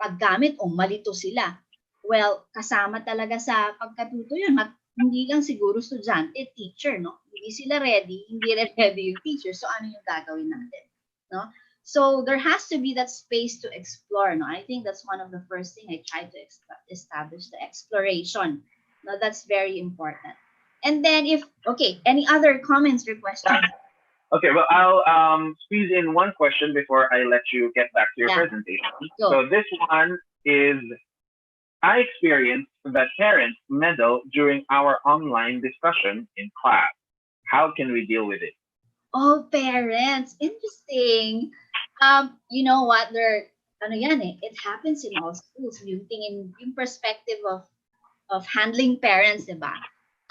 paggamit o malito sila. Well, kasama talaga sa pagkatuto yun. Hindi lang siguro estudyante, teacher, no? Hindi sila ready, hindi rin ready yung teacher. So, ano yung gagawin natin? No? So, there has to be that space to explore, no? I think that's one of the first thing I try to establish, the exploration. No, that's very important. And then any other comments or questions? Okay, well, I'll squeeze in one question before I let you get back to your presentation. Go. So this one is, I experienced that parents meddle during our online discussion in class. How can we deal with it? Oh, parents. Interesting. You know what? It happens in all schools. Yung perspective of handling parents, diba?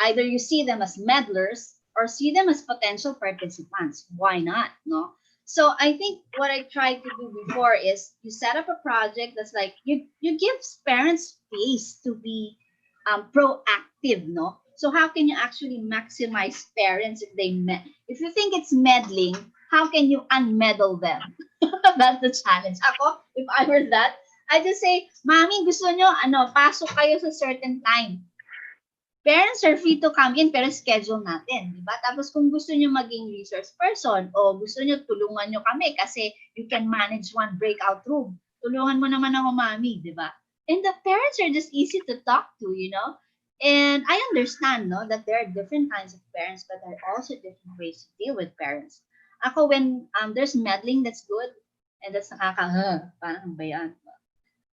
Either you see them as meddlers or see them as potential participants. Why not, no? So I think what I tried to do before is you set up a project that's like you give parents space to be proactive, no? So how can you actually maximize parents if you think it's meddling, how can you unmeddle them? That's the challenge. Ako, if I were that, I just say, Mami, gusto nyo, pasok kayo sa certain time. Parents are free to come in, pero schedule natin, di ba? Tapos kung gusto nyo maging resource person o gusto nyo tulungan nyo kami kasi you can manage one breakout room, tulungan mo naman ako, Mami, di ba? And the parents are just easy to talk to, you know? And I understand, no, that there are different kinds of parents, but there are also different ways to deal with parents. Ako, when there's meddling, that's good. And that's parang ba yan?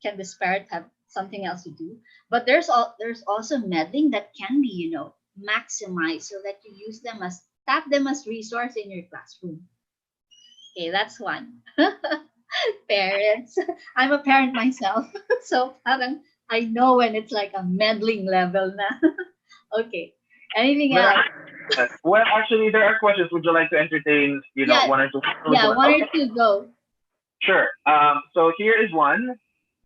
Can this parent have something else to do? But there's also meddling that can be, maximized so that you tap them as resource in your classroom. Okay, that's one. Parents. I'm a parent myself. So parang I know when it's like a meddling level na. Okay. Anything else? Well, actually, there are questions. Would you like to entertain, one or two? Yeah, one or two, go. Sure. So here is one.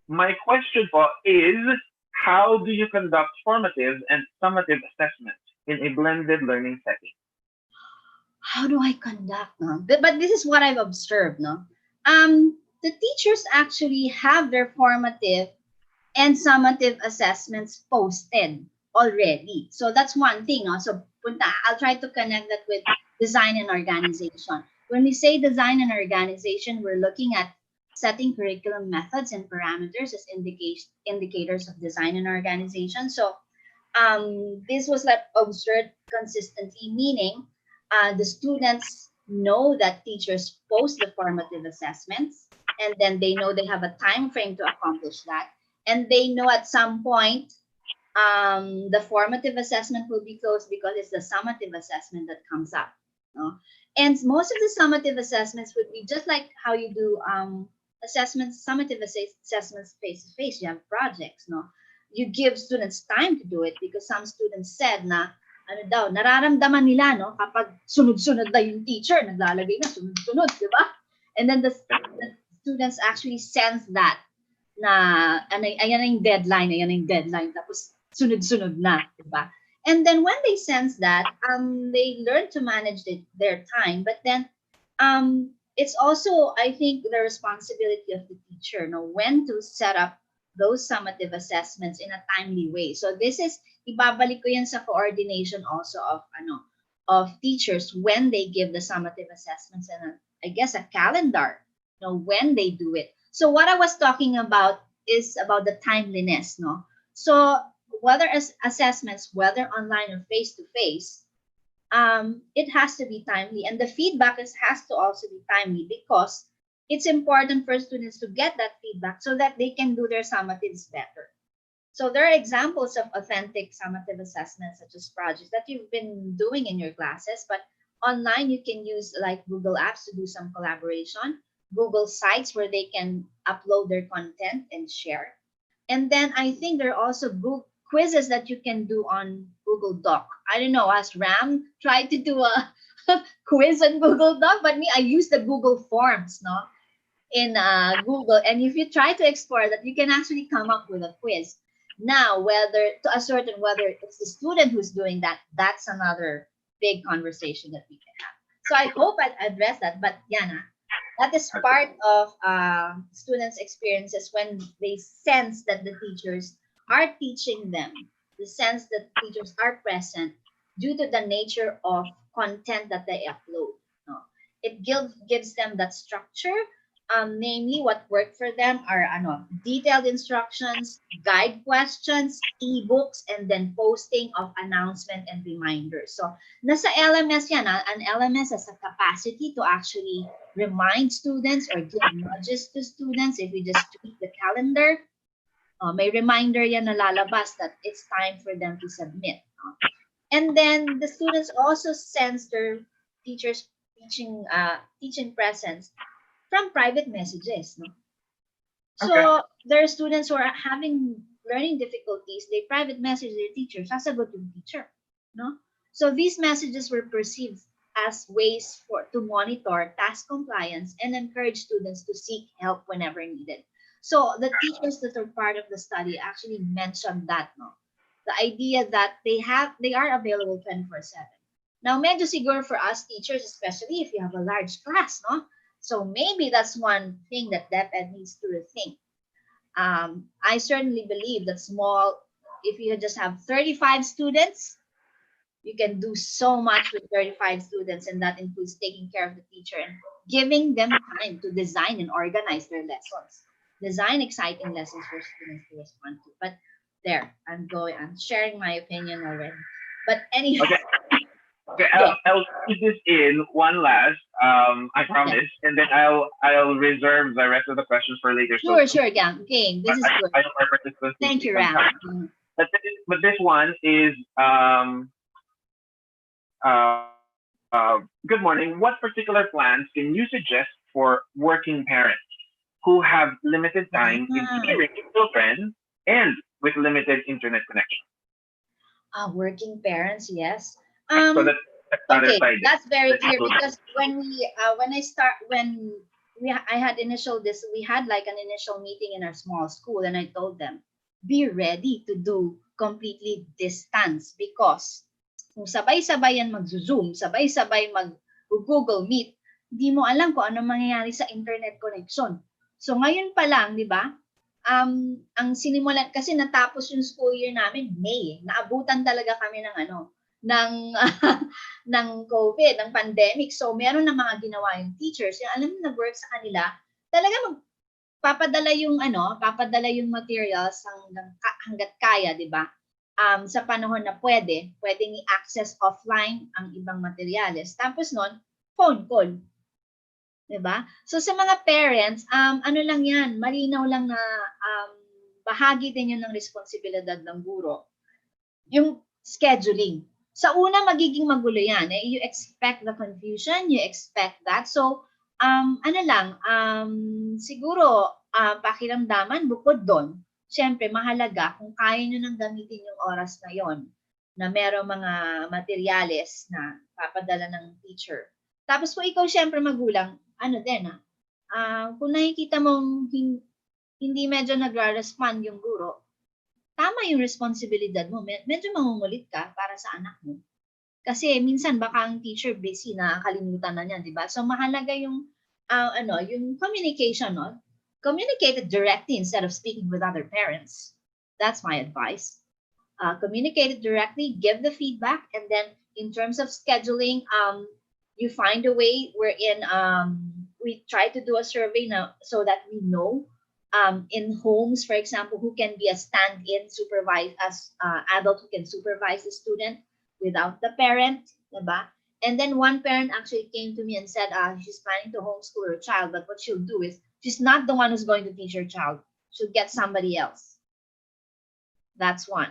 My question is, how do you conduct formative and summative assessments in a blended learning setting? How do I conduct, no? But this is what I've observed, no? The teachers actually have their formative and summative assessments posted already. So that's one thing, no? So I'll try to connect that with design and organization. When we say design and organization, we're looking at setting curriculum methods and parameters as indicators of design and organization. So this was like observed consistently, meaning the students know that teachers post the formative assessments, and then they know they have a time frame to accomplish that, and they know at some point the formative assessment will be closed because it's the summative assessment that comes up. No? And most of the summative assessments would be just like how you do summative assessments face-to-face. You have projects, no? You give students time to do it because some students said na, nararamdaman nila, no? Kapag sunod-sunod na yung teacher, naglalagay na sunod-sunod, di ba? And then the students actually sense that na, ayan na yung deadline, tapos sunod-sunod na, di ba? And then when they sense that, they learn to manage their time, but then it's also, I think, the responsibility of the teacher, when to set up those summative assessments in a timely way. So this is, ibabalik ko yan sa coordination also of teachers when they give the summative assessments and I guess a calendar, when they do it. So what I was talking about is about the timeliness, no? So whether assessments, whether online or face-to-face, it has to be timely, and the feedback has to also be timely because it's important for students to get that feedback so that they can do their summatives better. So there are examples of authentic summative assessments such as projects that you've been doing in your classes, but online you can use like Google Apps to do some collaboration, Google Sites where they can upload their content and share. And then I think there are also quizzes that you can do on Google Doc. I don't know, has Ram tried to do a quiz on Google Doc? But me, I use the Google Forms, no, in Google. And if you try to explore that, you can actually come up with a quiz. Now, whether to ascertain whether it's the student who's doing that, that's another big conversation that we can have. So I hope I addressed that. But Yana, that is part of students' experiences when they sense that the teachers are teaching them, the sense that teachers are present due to the nature of content that they upload. No? It gives them that structure. Namely, what worked for them are detailed instructions, guide questions, ebooks, and then posting of announcement and reminders. So, nasa LMS yan. An LMS has a capacity to actually remind students or give nudges to students. If we just tweak the calendar, may reminder yan na lalabas that it's time for them to submit. And then the students also sense their teachers' teaching presence from private messages, no? So Okay. there are students who are having learning difficulties. They private message their teacher, sasagot yung teacher, no? So these messages were perceived as ways to monitor task compliance and encourage students to seek help whenever needed. So the teachers that are part of the study actually mentioned that, no? The idea that they are available 24/7. Now, medyo siguro for us teachers, especially if you have a large class, no? So maybe that's one thing that DepEd needs to rethink. I certainly believe that if you just have 35 students, you can do so much with 35 students, and that includes taking care of the teacher and giving them time to design and organize their lessons. Design exciting lessons for students to respond to. But there, I'm sharing my opinion already. But anyway, Okay. Okay, yeah, I'll put this in one last. I promise, and then I'll reserve the rest of the questions for later. So sure, yeah, okay, this is good. I know our participants Thank need you, some Ram. time. But this one is good morning. What particular plans can you suggest for working parents who have limited time in caring for children and with limited internet connection? Working parents, yes. So that's the other Okay, side. that's very clear because we had like an initial meeting in our small school, and I told them, be ready to do completely distance, because kung sabay-sabay yan mag-Zoom, sabay-sabay mag-Google Meet, di mo alam kung ano mangyayari sa internet connection. So ngayon pa lang, di ba? Ang sinimulan, kasi natapos yung school year namin May, naabutan talaga kami ng ng COVID, ng pandemic. So meron na mga ginawa yung teachers, yung alam mo nag-work sa kanila, talaga papadala yung materials hanggat kaya, di ba? Sa panahon na pwedeng i-access offline ang ibang materyales. Tapos noon, phone call. Diba? So sa mga parents, ano lang yan, malinaw lang na bahagi din yun ng responsibilidad ng guro. Yung scheduling. Sa una, magiging magulo yan. You expect the confusion, you expect that. So, siguro, pakiramdaman bukod doon. Siyempre, mahalaga kung kaya nyo nang gamitin yung oras na yon na merong mga materyales na papadala ng teacher. Tapos kung ikaw siyempre magulang, kung nakikita mong hindi medyo nagra-respond yung guro, tama yung responsibilidad mo. Medyo mangungulit ka para sa anak mo. Kasi minsan baka ang teacher busy na kalimutan na niya, di ba? So mahalaga yung communication, no? Communicate it directly instead of speaking with other parents. That's my advice. Communicate it directly, give the feedback, and then in terms of scheduling, you find a way wherein we try to do a survey now so that we know in homes, for example, who can be a stand-in adult who can supervise the student without the parent, diba? And then one parent actually came to me and said she's planning to homeschool her child, but what she'll do is she's not the one who's going to teach her child. She'll get somebody else. That's one.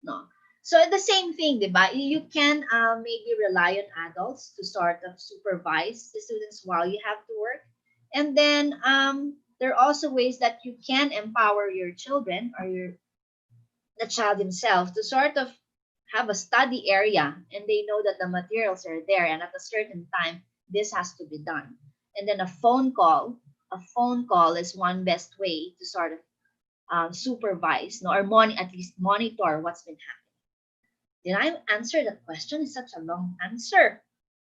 No. So the same thing, diba? You can maybe rely on adults to sort of supervise the students while you have to work. And then there are also ways that you can empower your children or the child himself to sort of have a study area, and they know that the materials are there, and at a certain time this has to be done. And then a phone call is one best way to sort of supervise, no, or at least monitor what's been happening. Did I answer that question? It's such a long answer.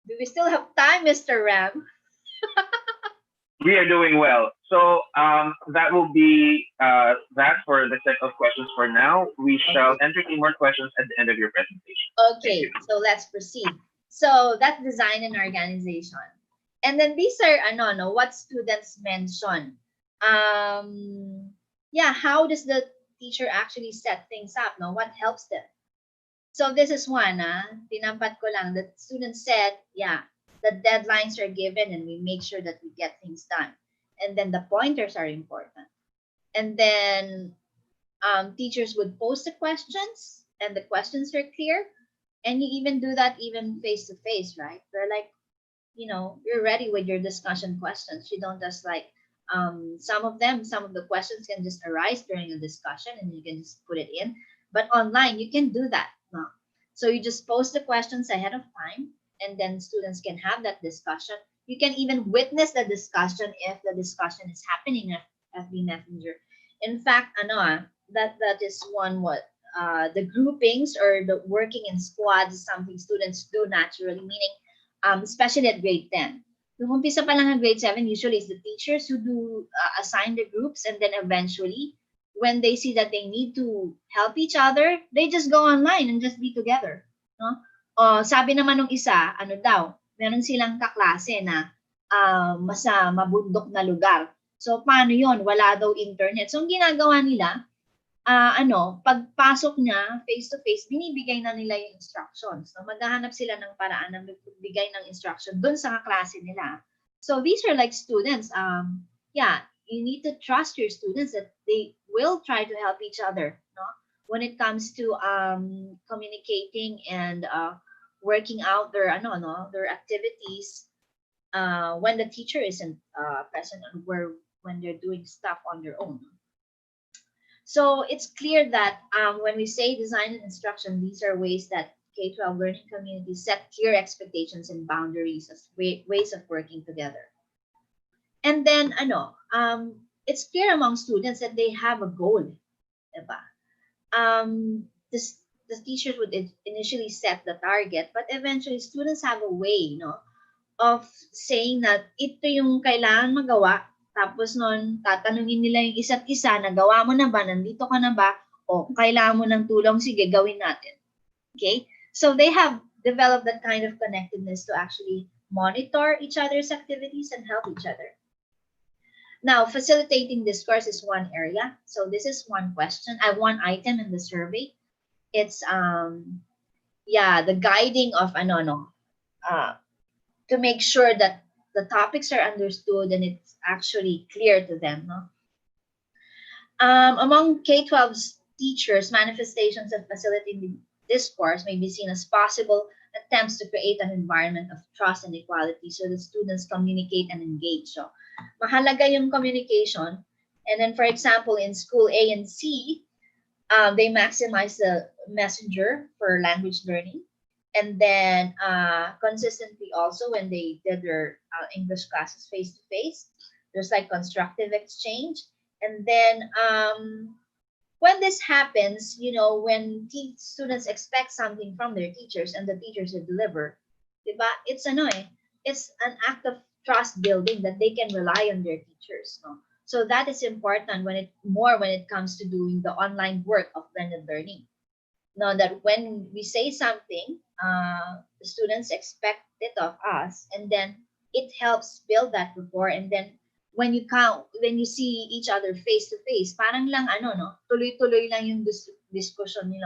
Do we still have time, Mr. Ram? We are doing well. So that will be that for the set of questions for now. We shall Okay. entertain more questions at the end of your presentation. Thank Okay, you. so let's proceed. So that's design and organization. And then these are ano, no, what students mention. Yeah, how does the teacher actually set things up? No, what helps them? So this is one, tinampat ko lang. The students said, yeah, the deadlines are given and we make sure that we get things done. And then the pointers are important. And then teachers would post the questions and the questions are clear. And you even do that even face to face, right? They're like, you're ready with your discussion questions. You don't just like some of the questions can just arise during a discussion and you can just put it in. But online, you can do that. No? So you just post the questions ahead of time, and then students can have that discussion. You can even witness the discussion if the discussion is happening at FB Messenger. In fact, that is one what the groupings or the working in squads is something students do naturally, meaning especially at grade 10. Nung umpisa pa lang ng grade 7, usually it's the teachers who do assign the groups, and then eventually, when they see that they need to help each other, they just go online and just be together. No? Sabi naman ng isa, ano daw, meron silang kaklase na masa mabundok na lugar. So, paano yon? Wala daw internet. So, ang ginagawa nila, pagpasok niya face to face, binibigay na nila yung instructions. So, maghahanap sila ng paraan na magbigay ng instruction dun sa klase nila. So, these are like students. Yeah, you need to trust your students that they will try to help each other, no? When it comes to communicating and working out their their activities when the teacher isn't present, and when they're doing stuff on their own. So it's clear that when we say design and instruction, these are ways that K-12 learning communities set clear expectations and boundaries as ways of working together. And then, it's clear among students that they have a goal. Diba? The teachers would initially set the target, but eventually students have a way, of saying that ito yung kailangan magawa. Tapos nun, tatanungin nila yung isa't isa, nagawa mo na ba? Nandito ka na ba? O kailangan mo ng tulong? Sige, gawin natin. Okay? So they have developed that kind of connectedness to actually monitor each other's activities and help each other. Now, facilitating discourse is one area. So this is one question. One item in the survey. It's the guiding of to make sure that the topics are understood and it's actually clear to them. No? Among K-12 teachers, manifestations of facilitating discourse may be seen as possible attempts to create an environment of trust and equality so that students communicate and engage. So, mahalaga yung communication. And then, for example, in school A and C, they maximize the messenger for language learning. And then consistently also when they did their English classes face to face, there's like constructive exchange. And then when this happens, when students expect something from their teachers and the teachers will deliver, diba? It's it's an act of trust building that they can rely on their teachers. No? So that is important when it comes to doing the online work of blended learning. Know that when we say something, the students expect it of us, and then it helps build that rapport. And then when you see each other face to face, parang lang tuloy-tuloy lang yung discussion,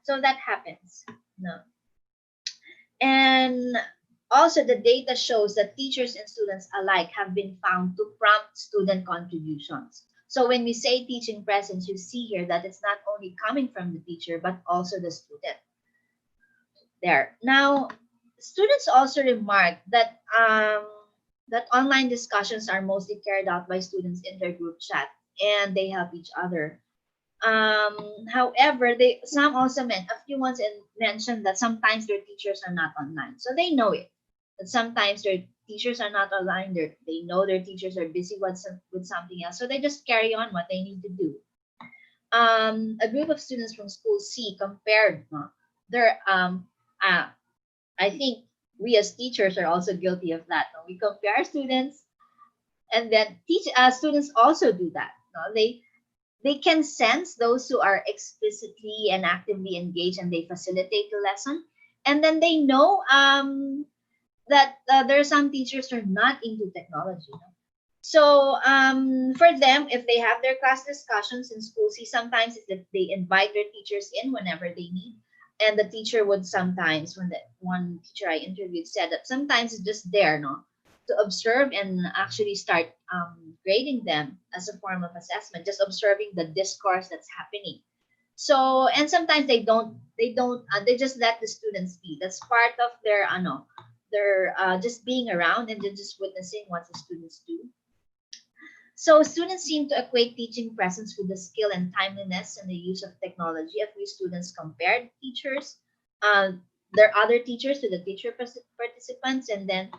So that happens, no. And also the data shows that teachers and students alike have been found to prompt student contributions. So when we say teaching presence, you see here that it's not only coming from the teacher, but also the student. There. Now, students also remark that that online discussions are mostly carried out by students in their group chat, and they help each other. However, some also meant a few ones mentioned that sometimes their teachers are not online, so they know it. That sometimes their teachers are not online. They know their teachers are busy with something else, so they just carry on what they need to do. A group of students from school C compared their I think we as teachers are also guilty of that. No? We compare students, and then students also do that. No? They can sense those who are explicitly and actively engaged, and they facilitate the lesson. And then they know that there are some teachers who are not into technology. No? So for them, if they have their class discussions in school, see, sometimes it's that they invite their teachers in whenever they need. And the teacher would sometimes, when the one teacher I interviewed said that sometimes it's just there, no, to observe and actually start grading them as a form of assessment, just observing the discourse that's happening. So, and sometimes they just let the students be. That's part of their, their just being around and then just witnessing what the students do. So students seem to equate teaching presence with the skill and timeliness and the use of technology. A few students compared teachers, uh, their other teachers to the teacher participants, and then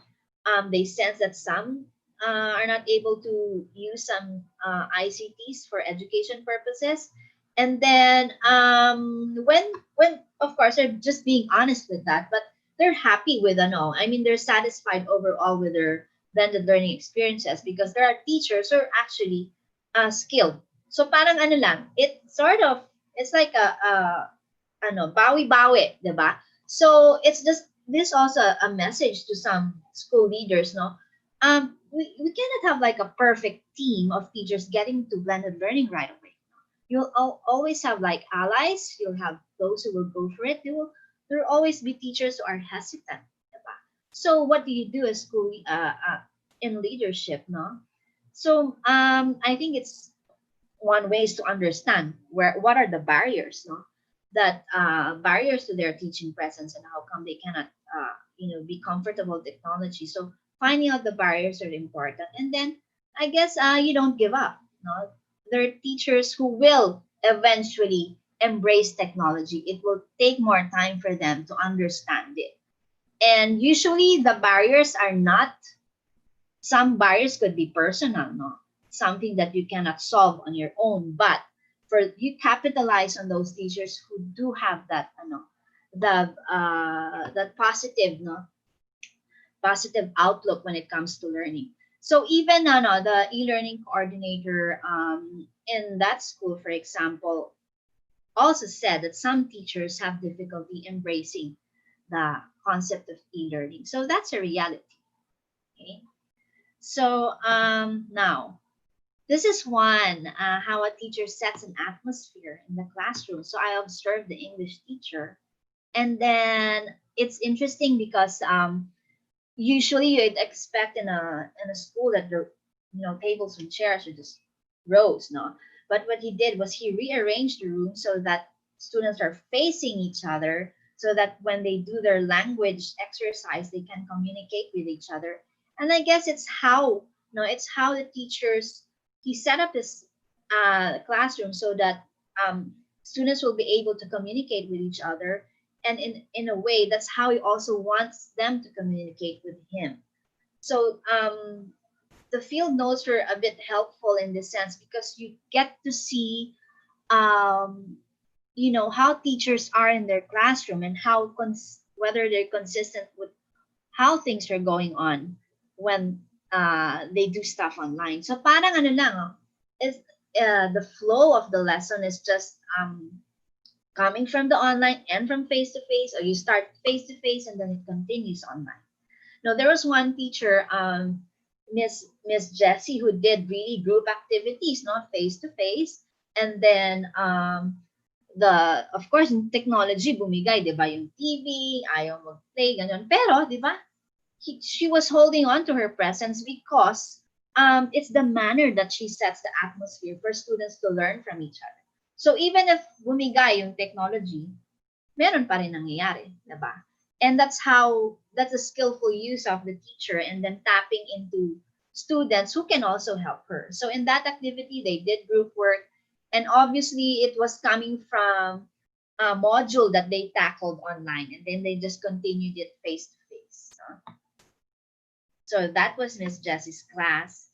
they sense that some are not able to use some ICTs for education purposes. And then when of course they're just being honest with that, but they're happy with no. I mean, they're satisfied overall with their blended learning experiences because there are teachers who are actually skilled. So parang ano lang, it's like bawi-bawi, diba? So it's just this also a message to some school leaders, no? We cannot have like a perfect team of teachers getting to blended learning right away. You'll always have like allies. You'll have those who will go for it. There will always be teachers who are hesitant. Diba? So what do you do as school in leadership, no? So I think it's one way is to understand what are the barriers, no? That barriers to their teaching presence and how come they cannot be comfortable with technology. So finding out the barriers are important, and then I guess you don't give up. No, there are teachers who will eventually embrace technology. It will take more time for them to understand it, and usually the barriers are not. Some barriers could be personal, no, something that you cannot solve on your own, but for you capitalize on those teachers who do have that that positive, no, positive outlook when it comes to learning. So even the e-learning coordinator in that school, for example, also said that some teachers have difficulty embracing the concept of e-learning. So that's a reality. Okay. So now this is one how a teacher sets an atmosphere in the classroom. So I observed the English teacher, and then it's interesting because usually you'd expect in a school that the tables and chairs are just rows, no. But what he did was he rearranged the room so that students are facing each other, so that when they do their language exercise, they can communicate with each other. And I guess it's how it's how the teachers he set up this classroom so that students will be able to communicate with each other, and in a way that's how he also wants them to communicate with him. So the field notes were a bit helpful in this sense because you get to see um, how teachers are in their classroom and how whether they're consistent with how things are going on when they do stuff online. So parang ano lang, is the flow of the lesson is just coming from the online and from face to face, or you start face to face and then it continues online. Now there was one teacher, Miss Jessie, who did really group activities, not face to face, and then the of course in technology bumigay, 'di ba, yung TV, ayaw mag-play ganyan. Pero 'di ba, she was holding on to her presence because it's the manner that she sets the atmosphere for students to learn from each other. So even if bumigay yung technology, meron pa rin nangyayari, diba? And that's a skillful use of the teacher and then tapping into students who can also help her. So in that activity, they did group work, And obviously, it was coming from a module that they tackled online, and then they just continued it face to face. So that was Miss Jessie's class,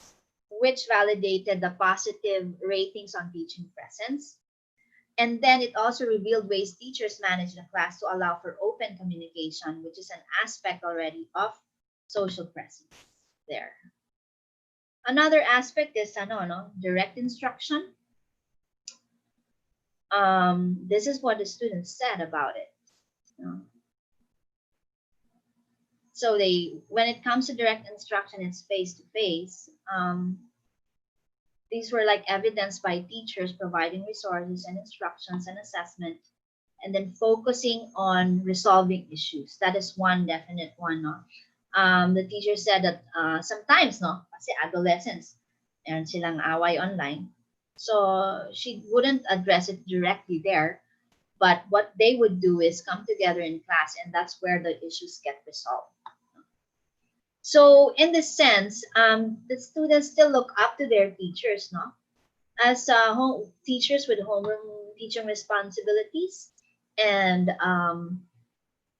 which validated the positive ratings on teaching presence. And then it also revealed ways teachers manage the class to allow for open communication, which is an aspect already of social presence there. Another aspect is direct instruction. This is what the students said about it. So when it comes to direct instruction, it's face to face. These were like evidenced by teachers providing resources and instructions and assessment, and then focusing on resolving issues. That is one definite one. No? The teacher said that sometimes, kasi adolescents, meron silang away online. So she wouldn't address it directly there, but what they would do is come together in class, and that's where the issues get resolved. So in this sense, the students still look up to their teachers, as teachers with homeroom teaching responsibilities, and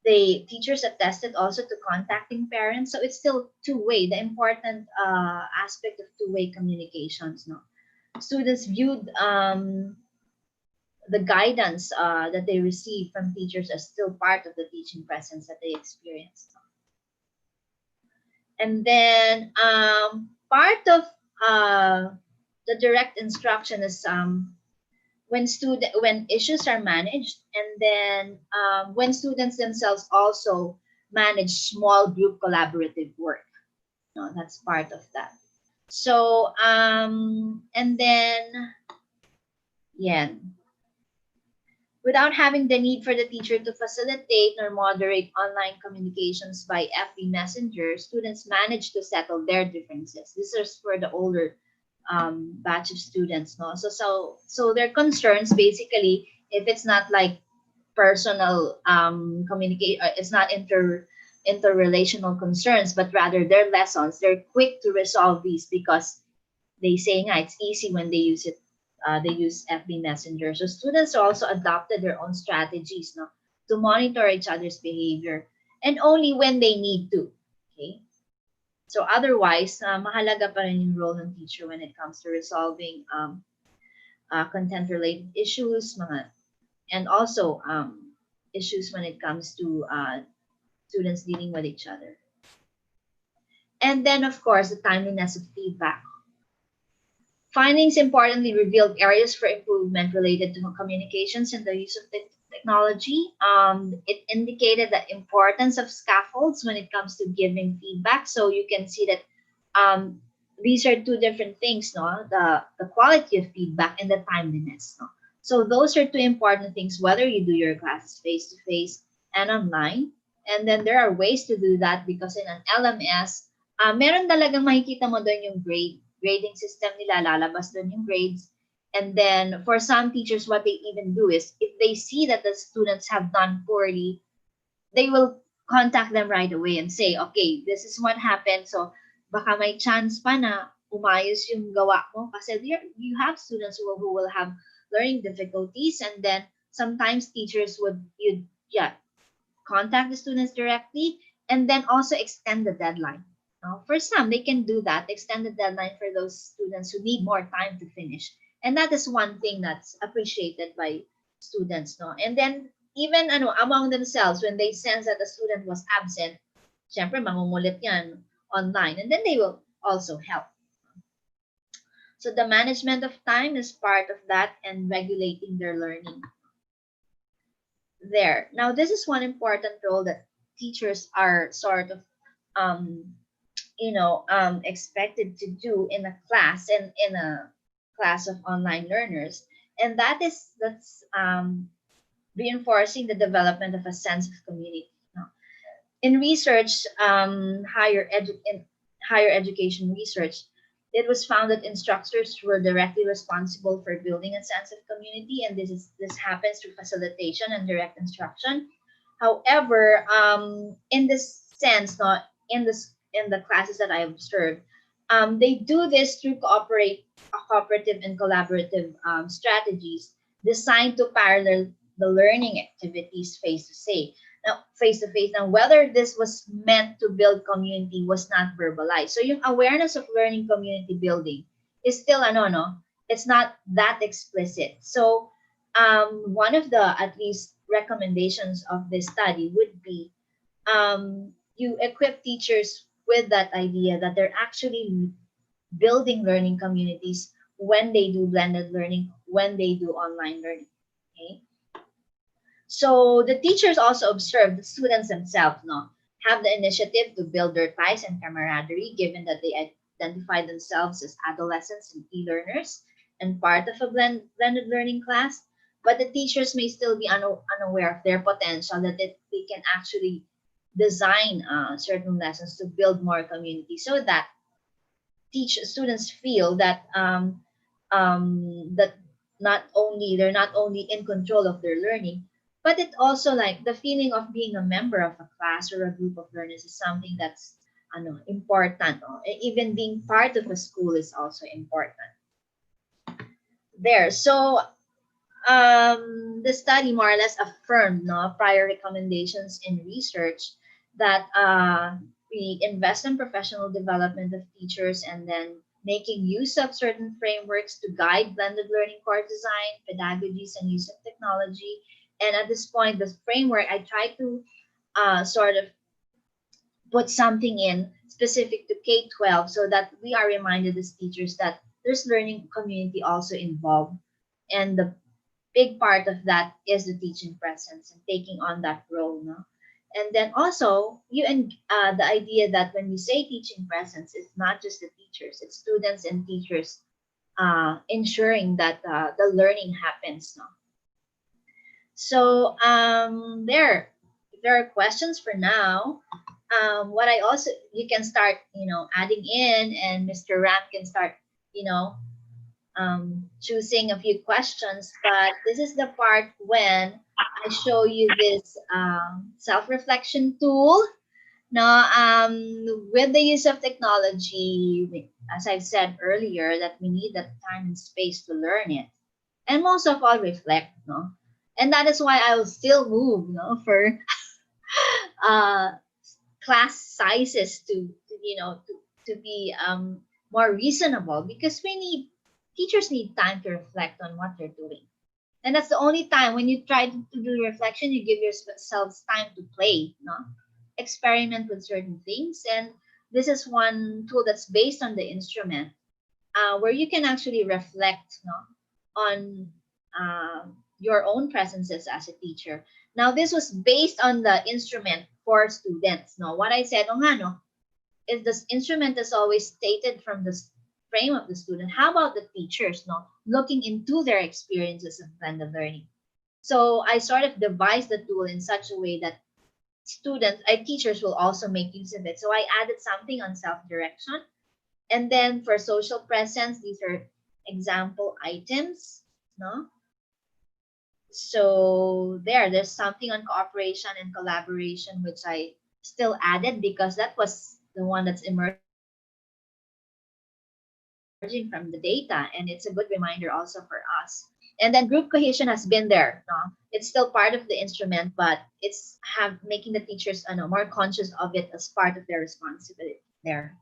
teachers attested also to contacting parents. So it's still two-way, the important aspect of two-way communications. Students viewed the guidance that they receive from teachers as still part of the teaching presence that they experienced. And then part of the direct instruction is when issues are managed, and then when students themselves also manage small group collaborative work. That's part of that. So and then without having the need for the teacher to facilitate or moderate online communications by FB Messenger, students manage to settle their differences. This is for the older batch of students. So their concerns, basically, if it's not like personal communicate, it's not interrelational concerns, but rather their lessons, they're quick to resolve these because they say it's easy when they use it. They use FB Messenger. So students also adopted their own strategies to monitor each other's behavior, and only when they need to. Okay. So otherwise, mahalaga pa rin yung role ng teacher when it comes to resolving content-related issues, and also issues when it comes to students dealing with each other. And then, of course, the timeliness of feedback. Findings importantly revealed areas for improvement related to communications and the use of technology. It indicated the importance of scaffolds when it comes to giving feedback. So you can see that these are two different things, the quality of feedback and the timeliness. So those are two important things, whether you do your classes face-to-face and online. And then there are ways to do that because in an LMS, meron talagang makikita mo doon yung grading system nila, lalabas doon yung grades. And then for some teachers, what they even do is if they see that the students have done poorly, they will contact them right away and say, okay, this is what happened. So baka may chance pa na umayos yung gawa mo kasi you have students who will have learning difficulties, and then sometimes teachers would contact the students directly and then also extend the deadline. For some, they can do that, extend the deadline for those students who need more time to finish. And that is one thing that's appreciated by students. And then even among themselves, when they sense that the student was absent, syempre mangungulit yan online, and then they will also help. So the management of time is part of that, and regulating their learning. There. Now, this is one important role that teachers are sort of expected to do in a class and in a class of online learners, and that's reinforcing the development of a sense of community. In research, higher education research, it was found that instructors were directly responsible for building a sense of community, and this happens through facilitation and direct instruction. However, in this sense, in the classes that I observed, They do this through cooperative and collaborative strategies designed to parallel the learning activities face to face. Now, whether this was meant to build community was not verbalized. So, yung awareness of learning community building is still no, it's not that explicit. So, one of the at least recommendations of this study would be you equip teachers with that idea that they're actually building learning communities when they do blended learning, when they do online learning. Okay. So the teachers also observe the students themselves, have the initiative to build their ties and camaraderie, given that they identify themselves as adolescents and e-learners and part of a blended learning class. But the teachers may still be unaware of their potential, that they can actually design certain lessons to build more community, so that teach students feel that that they're not only in control of their learning, but it also like the feeling of being a member of a class or a group of learners is something that's important. Even being part of a school is also important there. So the study more or less affirmed prior recommendations in research that we invest in professional development of teachers, and then making use of certain frameworks to guide blended learning course design, pedagogies, and use of technology. And at this point, the framework, I try to sort of put something in specific to K-12, so that we are reminded as teachers that there's learning community also involved. And the big part of that is the teaching presence and taking on that role. No? And then also, the idea that when we say teaching presence, it's not just the teachers, it's students and teachers ensuring that the learning happens. No? So if there are questions for now, what I also, you can start, adding in, and Mr. Ram can start, you know, choosing a few questions. But this is the part when I show you this self-reflection tool. Now, with the use of technology, as I've said earlier, that we need that time and space to learn it, and most of all reflect. No, and that is why I will still move, for uh, class sizes to be more reasonable, because teachers need time to reflect on what they're doing, and that's the only time when you try to do reflection, you give yourselves time to play, experiment with certain things. And this is one tool that's based on the instrument, where you can actually reflect, on your own presences as a teacher. Now, this was based on the instrument for students. No, what I said, if the instrument is always stated from the frame of the student, how about the teachers, looking into their experiences of blended learning? So I sort of devised the tool in such a way that teachers will also make use of it. So I added something on self-direction. And then for social presence, these are example items, no? So there's something on cooperation and collaboration, which I still added because that was the one that's emerging from the data, and it's a good reminder also for us. And then group cohesion has been there. No? It's still part of the instrument, but it's making the teachers more conscious of it as part of their responsibility there.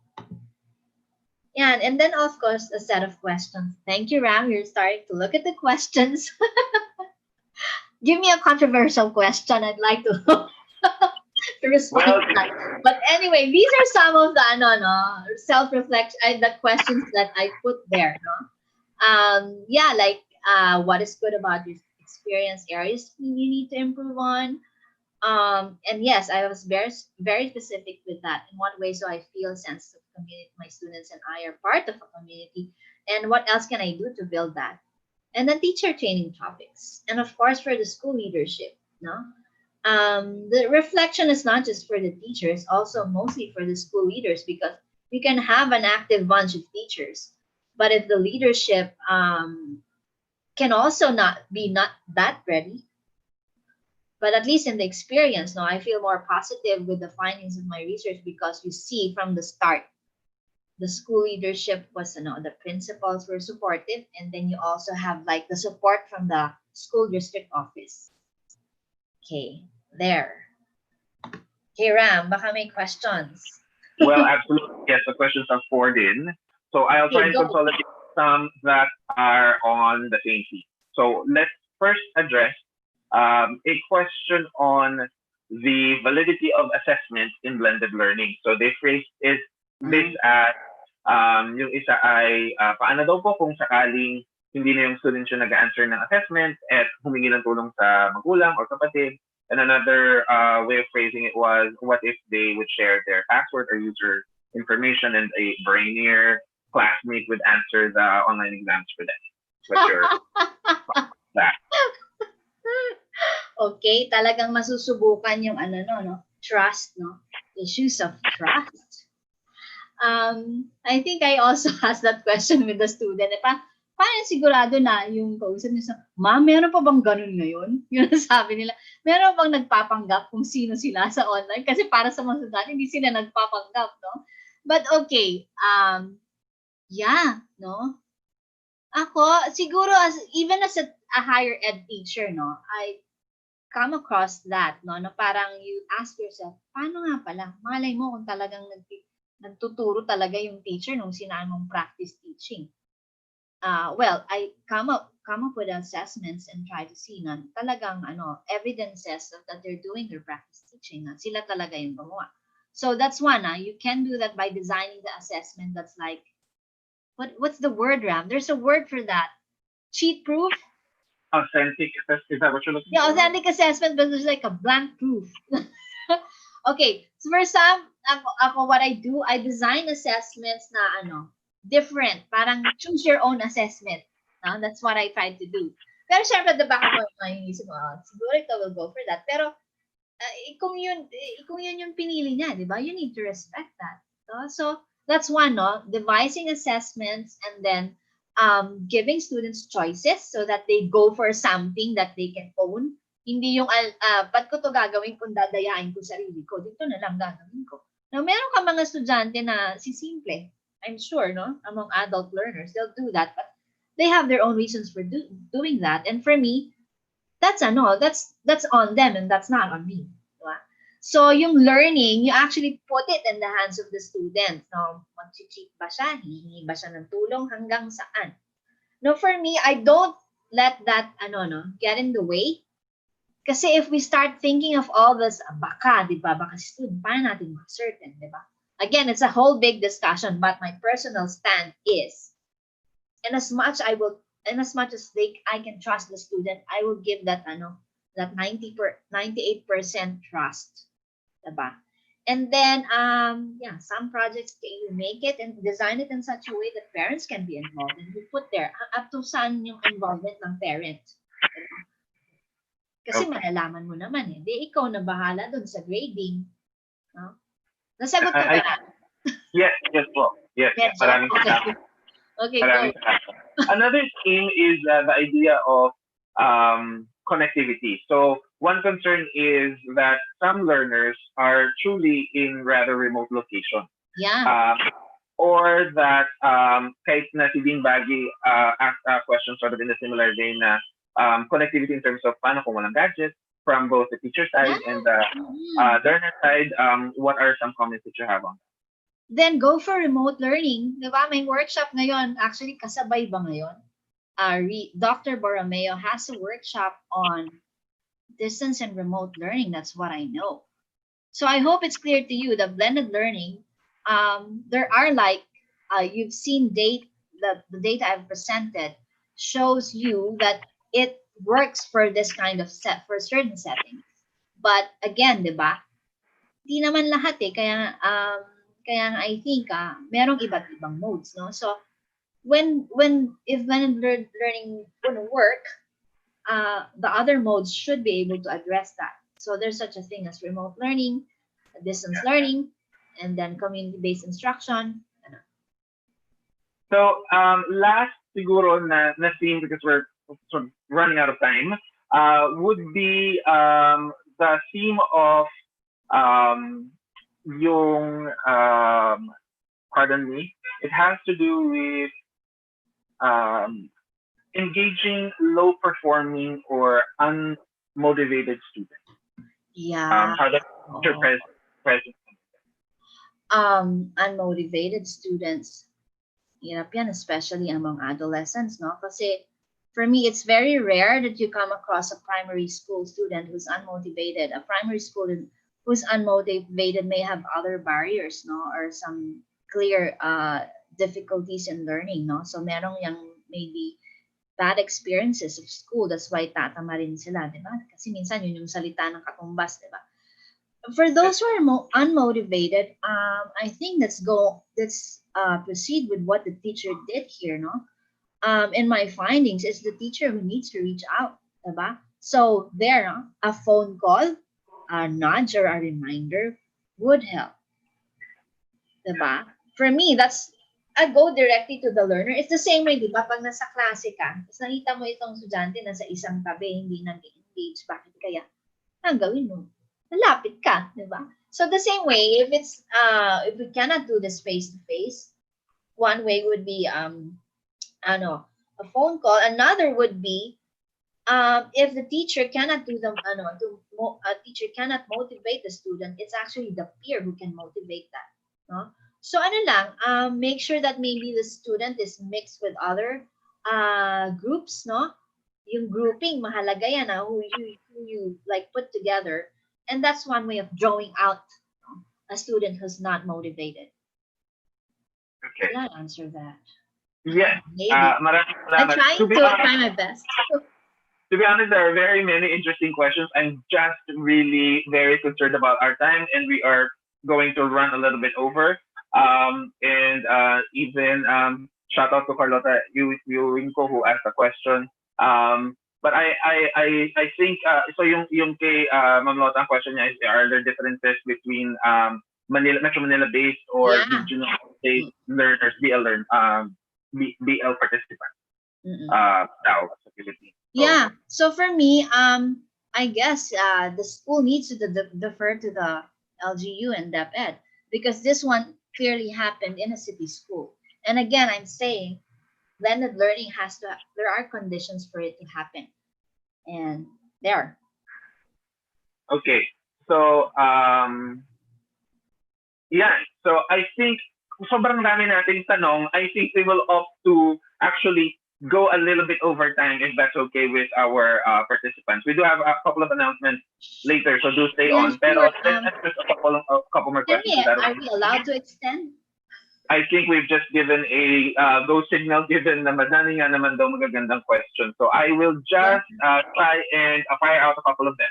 Yeah, and then of course a set of questions. Thank you, Ram. You're starting to look at the questions. Give me a controversial question. I'd like to to respond Well, to that. But anyway, these are some of the self-reflection, the questions that I put there. Yeah, like what is good about your experience, areas you need to improve on. And yes, I was very specific with that. In what way so I feel a sense of community, my students and I are part of a community, and what else can I do to build that? And then teacher training topics, and of course for the school leadership. The reflection is not just for the teachers, also mostly for the school leaders, because we can have an active bunch of teachers, but if the leadership can also not that ready, but at least in the experience, I feel more positive with the findings of my research, because you see from the start the school leadership was, the principals were supportive, and then you also have like the support from the school district office. Okay, there. Okay, Ram, baka may questions. Well, absolutely. Yes, the questions have poured in. So I'll try and Go. consolidate some that are on the same sheet. So let's first address a question on the validity of assessment in blended learning. So they phrased this as yung isa ay paano daw po kung sakaling hindi na yung student yung nag-answer ng assessment at humingi ng tulong sa magulang or kapatid. And another way of phrasing it was, what if they would share their password or user information and a brainier classmate would answer the online exams for them? What's your that? Okay, talagang masusubukan yung trust, issues of trust. I think I also asked that question with the student. Paano sigurado na yung kausap niya ma'am, meron pa bang ganun ngayon? Yun ang sabi nila. Meron bang nagpapanggap kung sino sila sa online? Kasi para sa mga student, hindi sila nagpapanggap, no? But okay, yeah, no? Ako, siguro, even as a higher ed teacher, no, I come across that, no, na parang you ask yourself, paano nga pala? Malay mo kung talagang nagtuturo talaga yung teacher nung sinaan mong practice teaching. Well, I come up with assessments and try to see na talagang evidences that they're doing their practice teaching, na sila talaga yung gumawa. So that's one. You can do that by designing the assessment that's like, what's the word, Ram? There's a word for that. Cheat proof? Authentic assessment, is that what you're looking for? Yeah, authentic assessment, but there's like a blank proof. Okay, so for some, ako what I do, I design assessments na different. Parang choose your own assessment. No? That's what I try to do. Pero syempre, diba ako mahinisip mo, siguro ito will go for that. Pero kung yun yung pinili niya, diba? You need to respect that. No? So that's one, no? Devising assessments and then giving students choices so that they go for something that they can own. Hindi yung, ba't ko to gagawin kung dadayain ko sarili ko? Dito na lang gagawin ko. Now, meron ka mga estudyante na simple. I'm sure, no? Among adult learners, they'll do that. But they have their own reasons for doing that. And for me, that's on them and that's not on me. Diba? So, yung learning, you actually put it in the hands of the student. No? Mag-cheat ba siya? Hihingi ba siya ng tulong? Hanggang saan? No, for me, I don't let that, get in the way. Kasi if we start thinking of all this, baka, di ba? Baka si student, paano natin ma-certain, di ba? Again, it's a whole big discussion, but my personal stand is, and as much as I can trust the student, I will give that 98% trust, diba? And then, some projects you make it and design it in such a way that parents can be involved, and you put there up to saan yung involvement ng parent. Diba? Kasi malalaman mo naman di ikaw na bahala dun sa grading, no? Nasagot ko ba na? Yes po. Yes. Maraming salamat. Okay, go. Another theme is the idea of connectivity. So one concern is that some learners are truly in rather remote locations. Yeah. Or that kahit na si Dean Baggy asked a question sort of in a similar vein na connectivity in terms of paano kung walang gadgets from both the teacher side and the learner side. What are some comments that you have on that? Then go for remote learning. Diba? May workshop ngayon. Actually, kasabay ba ngayon? Dr. Borromeo has a workshop on distance and remote learning. That's what I know. So I hope it's clear to you that blended learning, there are you've seen the data I've presented shows you that it works for this kind of for certain settings. But again, diba? Di naman lahat Kaya I think merong iba't ibang modes, no? So if blended learning wouldn't work, the other modes should be able to address that. So there's such a thing as remote learning, distance learning, and then community-based instruction. So last siguro na theme, because we're sort of running out of time, would be the theme of yung pardon me, it has to do with um, engaging low performing or unmotivated students. Yeah. How the teacher Oh. present. Unmotivated students, hirap yan, especially among adolescents, no? Kasi for me, it's very rare that you come across a primary school student who's unmotivated. A primary student who's unmotivated may have other barriers, no? Or some clear difficulties in learning, no? So merong yung maybe bad experiences of school. That's why tatama rin sila, di ba? Kasi minsan yun yung salita ng katumbas, di ba? For those who are unmotivated, I think let's proceed with what the teacher did here, no? In my findings, it's the teacher who needs to reach out, diba? So there, no? A phone call, a nudge or a reminder would help, diba? For me, that's I go directly to the learner. It's the same way, diba? Pag nasa klase ka, tapos nakita mo itong estudyante nasa isang tabi, hindi nag-engage, bakit kaya? Ang gawin mo? Malapit ka, di ba? So the same way, if we cannot do this face to face, one way would be a phone call. Another would be if the teacher cannot do them a teacher cannot motivate the student, it's actually the peer who can motivate that, no? So ano lang, make sure that maybe the student is mixed with other groups, no? Yung grouping mahalaga yan, who you like put together. And that's one way of drawing out a student who's not motivated. Okay. Did I answer that? Yes. Maybe. Maraming I'm salamat. trying to try my best. To be honest, there are very many interesting questions. I'm just really very concerned about our time, and we are going to run a little bit over. Even shout out to Carlota Yuwinko who asked a question. But I think so yung kay Ma'am Lota ang question niya is, are there differences between Metro Manila based or Yeah. regional based learners, BL participants sa Philippines? Yeah. So for me, I guess the school needs to defer to the LGU and DepEd because this one clearly happened in a city school. And again, I'm saying blended learning there are conditions for it to happen. And there. Okay. So, yeah. So I think sobrang dami nating tanong. I think we will opt to actually go a little bit over time if that's okay with our participants. We do have a couple of announcements later, so do stay Yeah, on. Pero sure. let's just a couple more questions. Are we allowed to extend? I think we've just given a go signal given na madami nga naman daw magagandang question. So I will just try and fire out a couple of them.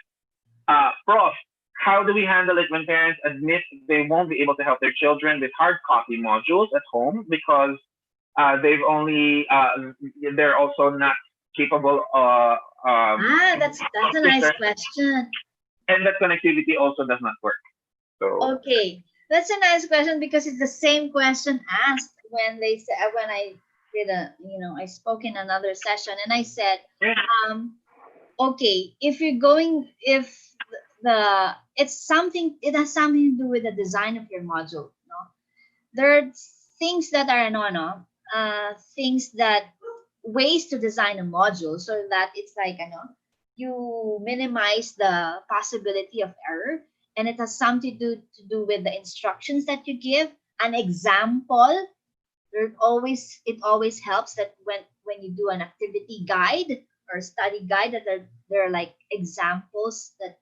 Prof, how do we handle it when parents admit they won't be able to help their children with hard copy modules at home because they're also not capable That's a nice question. And that connectivity also does not work. So Okay, that's a nice question because it's the same question asked when I did I spoke in another session and I said, okay, if it has something to do with the design of your module, no? There are things that are ways to design a module so that it's like you minimize the possibility of error, and it has something to do with the instructions that you give. An example, it always helps that when you do an activity guide or study guide, that there are like examples that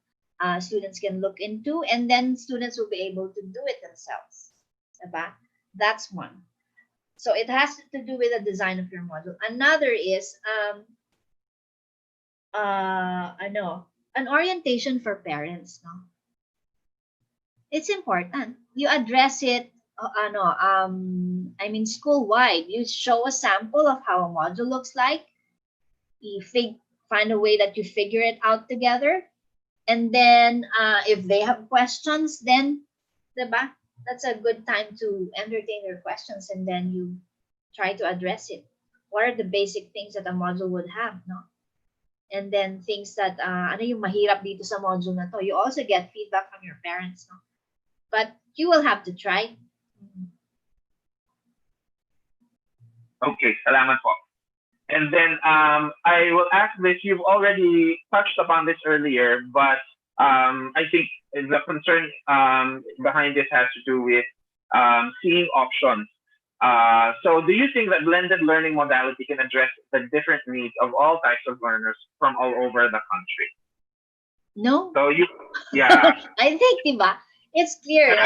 students can look into, and then students will be able to do it themselves. Diba? That's one. So it has to do with the design of your module. Another is an orientation for parents, no? It's important. You address it school-wide. You show a sample of how a module looks like. You find a way that you figure it out together. And then if they have questions, then diba? That's a good time to entertain their questions, and then you try to address it. What are the basic things that a module would have, no? And then things that ano yung mahirap dito sa module na to. You also get feedback from your parents, no? But you will have to try. Okay, salamat po. And then I will ask this. You've already touched upon this earlier, but I think the concern behind this has to do with seeing options. So, do you think that blended learning modality can address the different needs of all types of learners from all over the country? No? So, yeah, I think, diba? It's clear.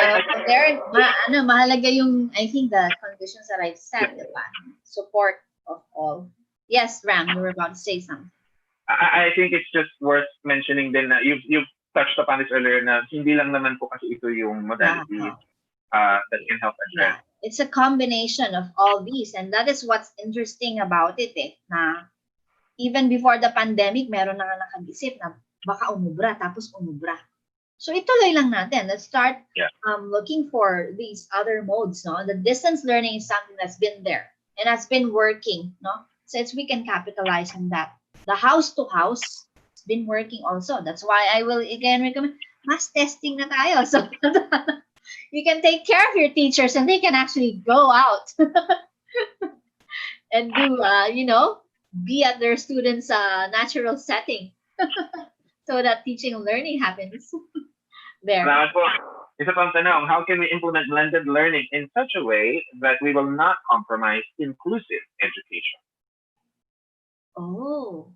Mahalaga yung, I think, the conditions that I've set, diba? Support of all. Yes, Ram, you were about to say something. I think it's just worth mentioning din na you've touched upon this earlier na hindi lang naman po kasi ito yung modality that can help address. Yeah. It's a combination of all these, and that is what's interesting about it, na even before the pandemic, meron na nga nakag-isip na baka umubra, tapos umubra. So ituloy lang natin. Let's start looking for these other modes, no? The distance learning is something that's been there and has been working, no? So we can capitalize on that. The house to house has been working also. That's why I will again recommend mass testing na tayo. So you can take care of your teachers and they can actually go out and do, be at their students' natural setting so that teaching and learning happens there. Salamat po. Isa pang tanong, how can we implement blended learning in such a way that we will not compromise inclusive education? Oh,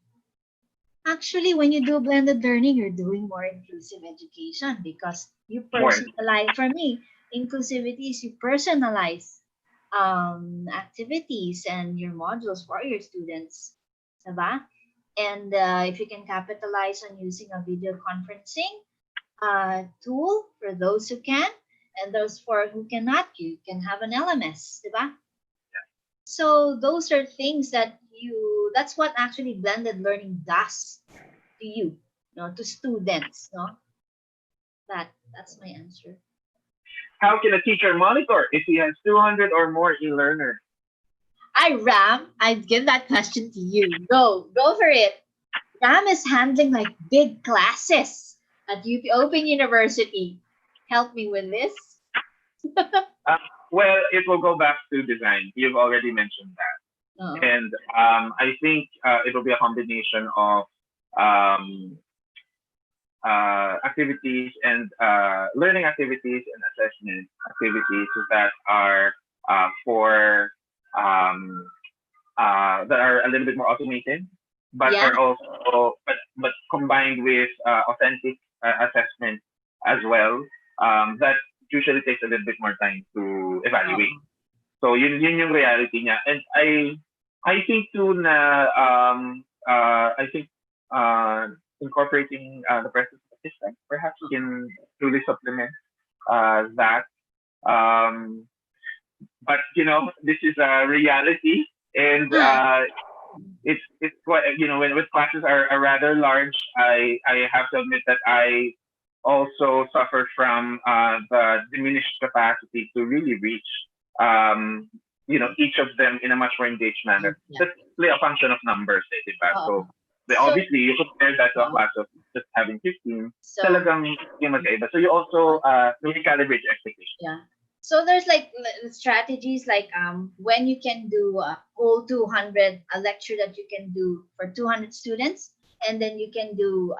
actually, when you do blended learning, you're doing more inclusive education because you personalize. For me, inclusivity is you personalize activities and your modules for your students, diba? And if you can capitalize on using a video conferencing tool for those who can, and those for who cannot, you can have an LMS, diba? So those are things that that's what actually blended learning does to you, to students, no? That's my answer. How can a teacher monitor if he has 200 or more e-learners? Ram, I'd give that question to you. Go for it. Ram is handling like big classes at UP Open University. Help me with this. Well, it will go back to design. You've already mentioned that. Oh. And I think it will be a combination of activities and learning activities and assessment activities that are that are a little bit more automated, but are also but combined with authentic assessment as well. That usually takes a little bit more time to evaluate. So yun yung reality niya. And I think too na incorporating the presence of assistant perhaps can truly supplement that. But this is a reality, and it's quite when classes are rather large. I have to admit that I also suffer from the diminished capacity to really reach each of them in a much more engaged manner. That's really a function of numbers, diba? So obviously you compare that to a class of just having 15. Talagang yung magkaiba. So you also recalibrate your expectations. Yeah. So there's like strategies like when you can do a whole 200, a lecture that you can do for 200 students, and then you can do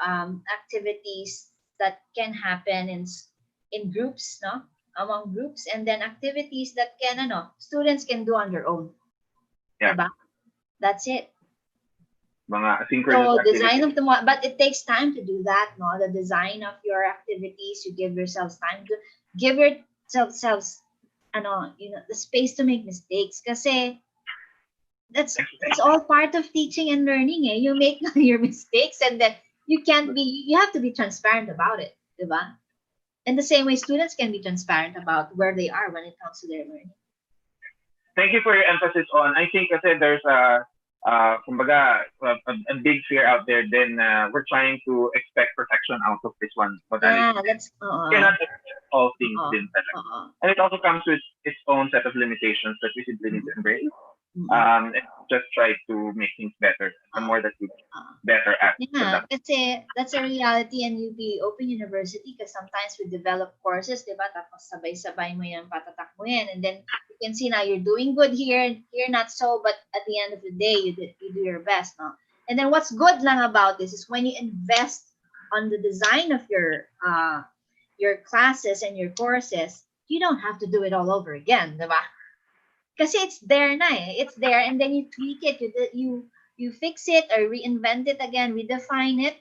activities that can happen in groups, no? Among groups, and then activities that can students can do on their own. Yeah. Diba? That's it. Mga asynchronous activities. Design of but it takes time to do that, no? The design of your activities, you give yourselves time to give yourselves the space to make mistakes. Kasi that's all part of teaching and learning. You make your mistakes, and then you have to be transparent about it, diba? In the same way, students can be transparent about where they are when it comes to their learning. Thank you for your emphasis on. I think kasi there's a big fear out there. Then we're trying to expect perfection out of this one. Yeah, that's cannot expect all things in and it also comes with its own set of limitations that we simply need to embrace. And just try to make things better. The more that you better at. Yeah, that's a reality in UP Open University because sometimes we develop courses, diba? Tapos sabay-sabay mo yan, patatak mo yan, and then can see now you're doing good here, here not so, but at the end of the day, you do your best, no? And then what's good lang about this is when you invest on the design of your classes and your courses, you don't have to do it all over again, diba? Kasi it's there na eh. It's there, and then you tweak it, you fix it or reinvent it again, redefine it.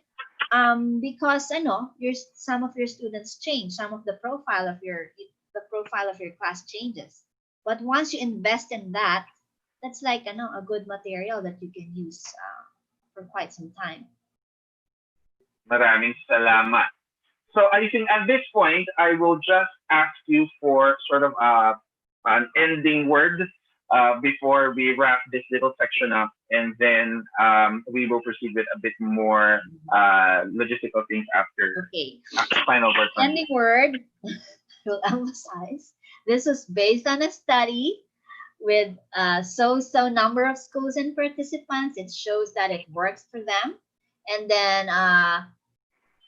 Because some of your students change, some of the profile of your class changes. But once you invest in that, that's like a good material that you can use for quite some time. Maraming salamat. So I think at this point, I will just ask you for sort of an ending word before we wrap this little section up, and then we will proceed with a bit more logistical things after, Okay. after final word. Ending word, will emphasize, this was based on a study with so number of schools and participants. It shows that it works for them. And then,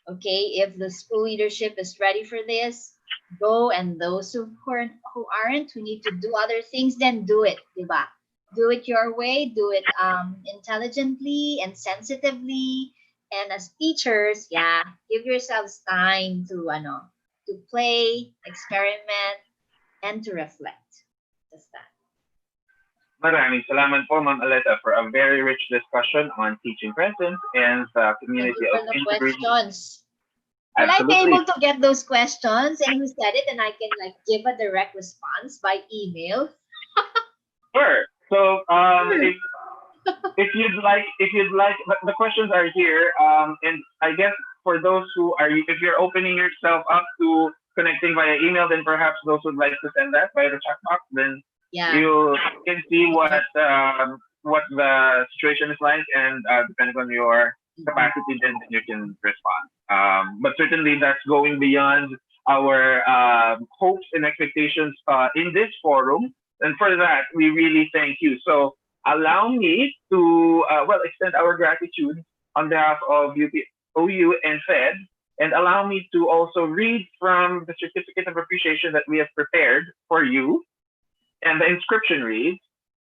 okay, if the school leadership is ready for this, go. And those who aren't, who need to do other things, then do it, diba? Do it your way, do it intelligently and sensitively. And as teachers, yeah, give yourselves time to play, experiment, and to reflect. Just that. Maraming salamat po, Ma'am Aleta, for a very rich discussion on teaching presence and the Thank community you of for the integrated. questions. Will I be Absolutely. able to get those questions and who said it, and I can give a direct response by email? Sure. So if you'd like, the questions are here. And I guess for those who are, if you're opening yourself up to connecting via email, then perhaps those who'd like to send that via the chat box, then Yeah. you can see what the situation is like, and depending on your capacity, then you can respond. But certainly that's going beyond our hopes and expectations in this forum, and for that we really thank you. So allow me to extend our gratitude on behalf of UPOU and Fed, and allow me to also read from the certificate of appreciation that we have prepared for you. And the inscription reads,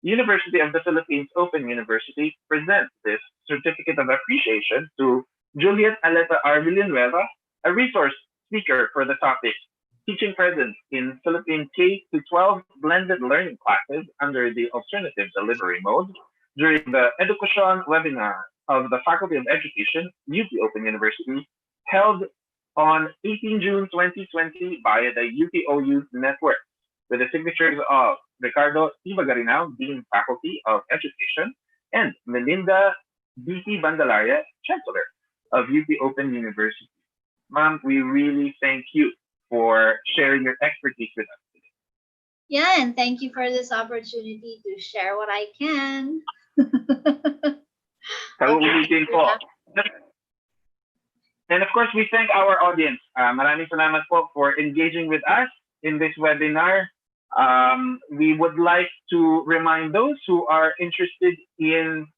University of the Philippines Open University presents this certificate of appreciation to Juliet Aleta R. Villanueva, a resource speaker for the topic Teaching Presence in Philippine K-12 Blended Learning Classes under the Alternative Delivery Mode during the Education webinar of the Faculty of Education, UP Open University, held on 18 June 2020 via the UPOU network, with the signatures of Ricardo Ibagarinao, Dean Faculty of Education, and Melinda B.T. Bandalaria, Chancellor of UP Open University. Ma'am, we really thank you for sharing your expertise with us today. Yeah, and thank you for this opportunity to share what I can. Kauulitin po. And of course, we thank our audience. Maraming salamat po for engaging with us in this webinar. We would like to remind those who are interested in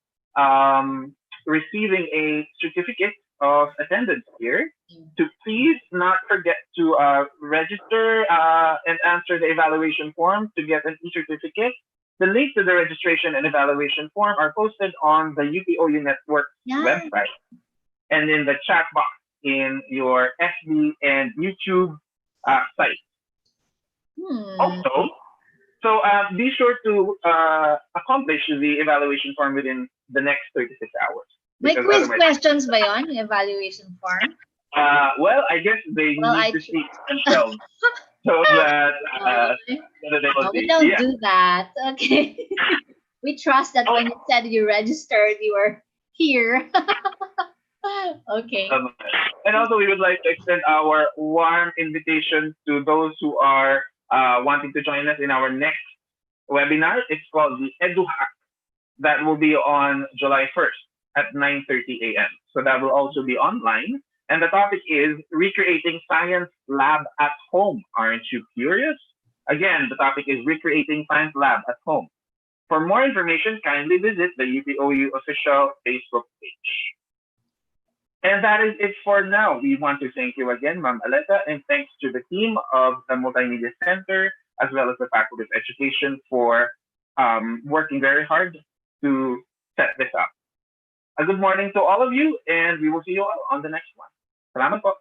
receiving a certificate of attendance here to please not forget to register and answer the evaluation form to get an e-certificate. The link to the registration and evaluation form are posted on the UPOU Network website and in the chat box in your FB and YouTube site. Also, so be sure to accomplish the evaluation form within the next 36 hours. May quiz questions ba yun, yung evaluation form? Well, I guess they need to see themselves so that they will we don't do that. Okay. We trust that when you said you registered, you were here. Okay. And also, we would like to extend our warm invitation to those who are wanting to join us in our next webinar. It's called the EduHack. That will be on July 1st at 9:30 a.m. So that will also be online. And the topic is recreating science lab at home. Aren't you curious? Again, the topic is recreating science lab at home. For more information, kindly visit the UPOU official Facebook page. And that is it for now. We want to thank you again, Ma'am Aleta, and thanks to the team of the Multimedia Center as well as the Faculty of Education for working very hard to set this up. A good morning to all of you, and we will see you all on the next one. Salamat po.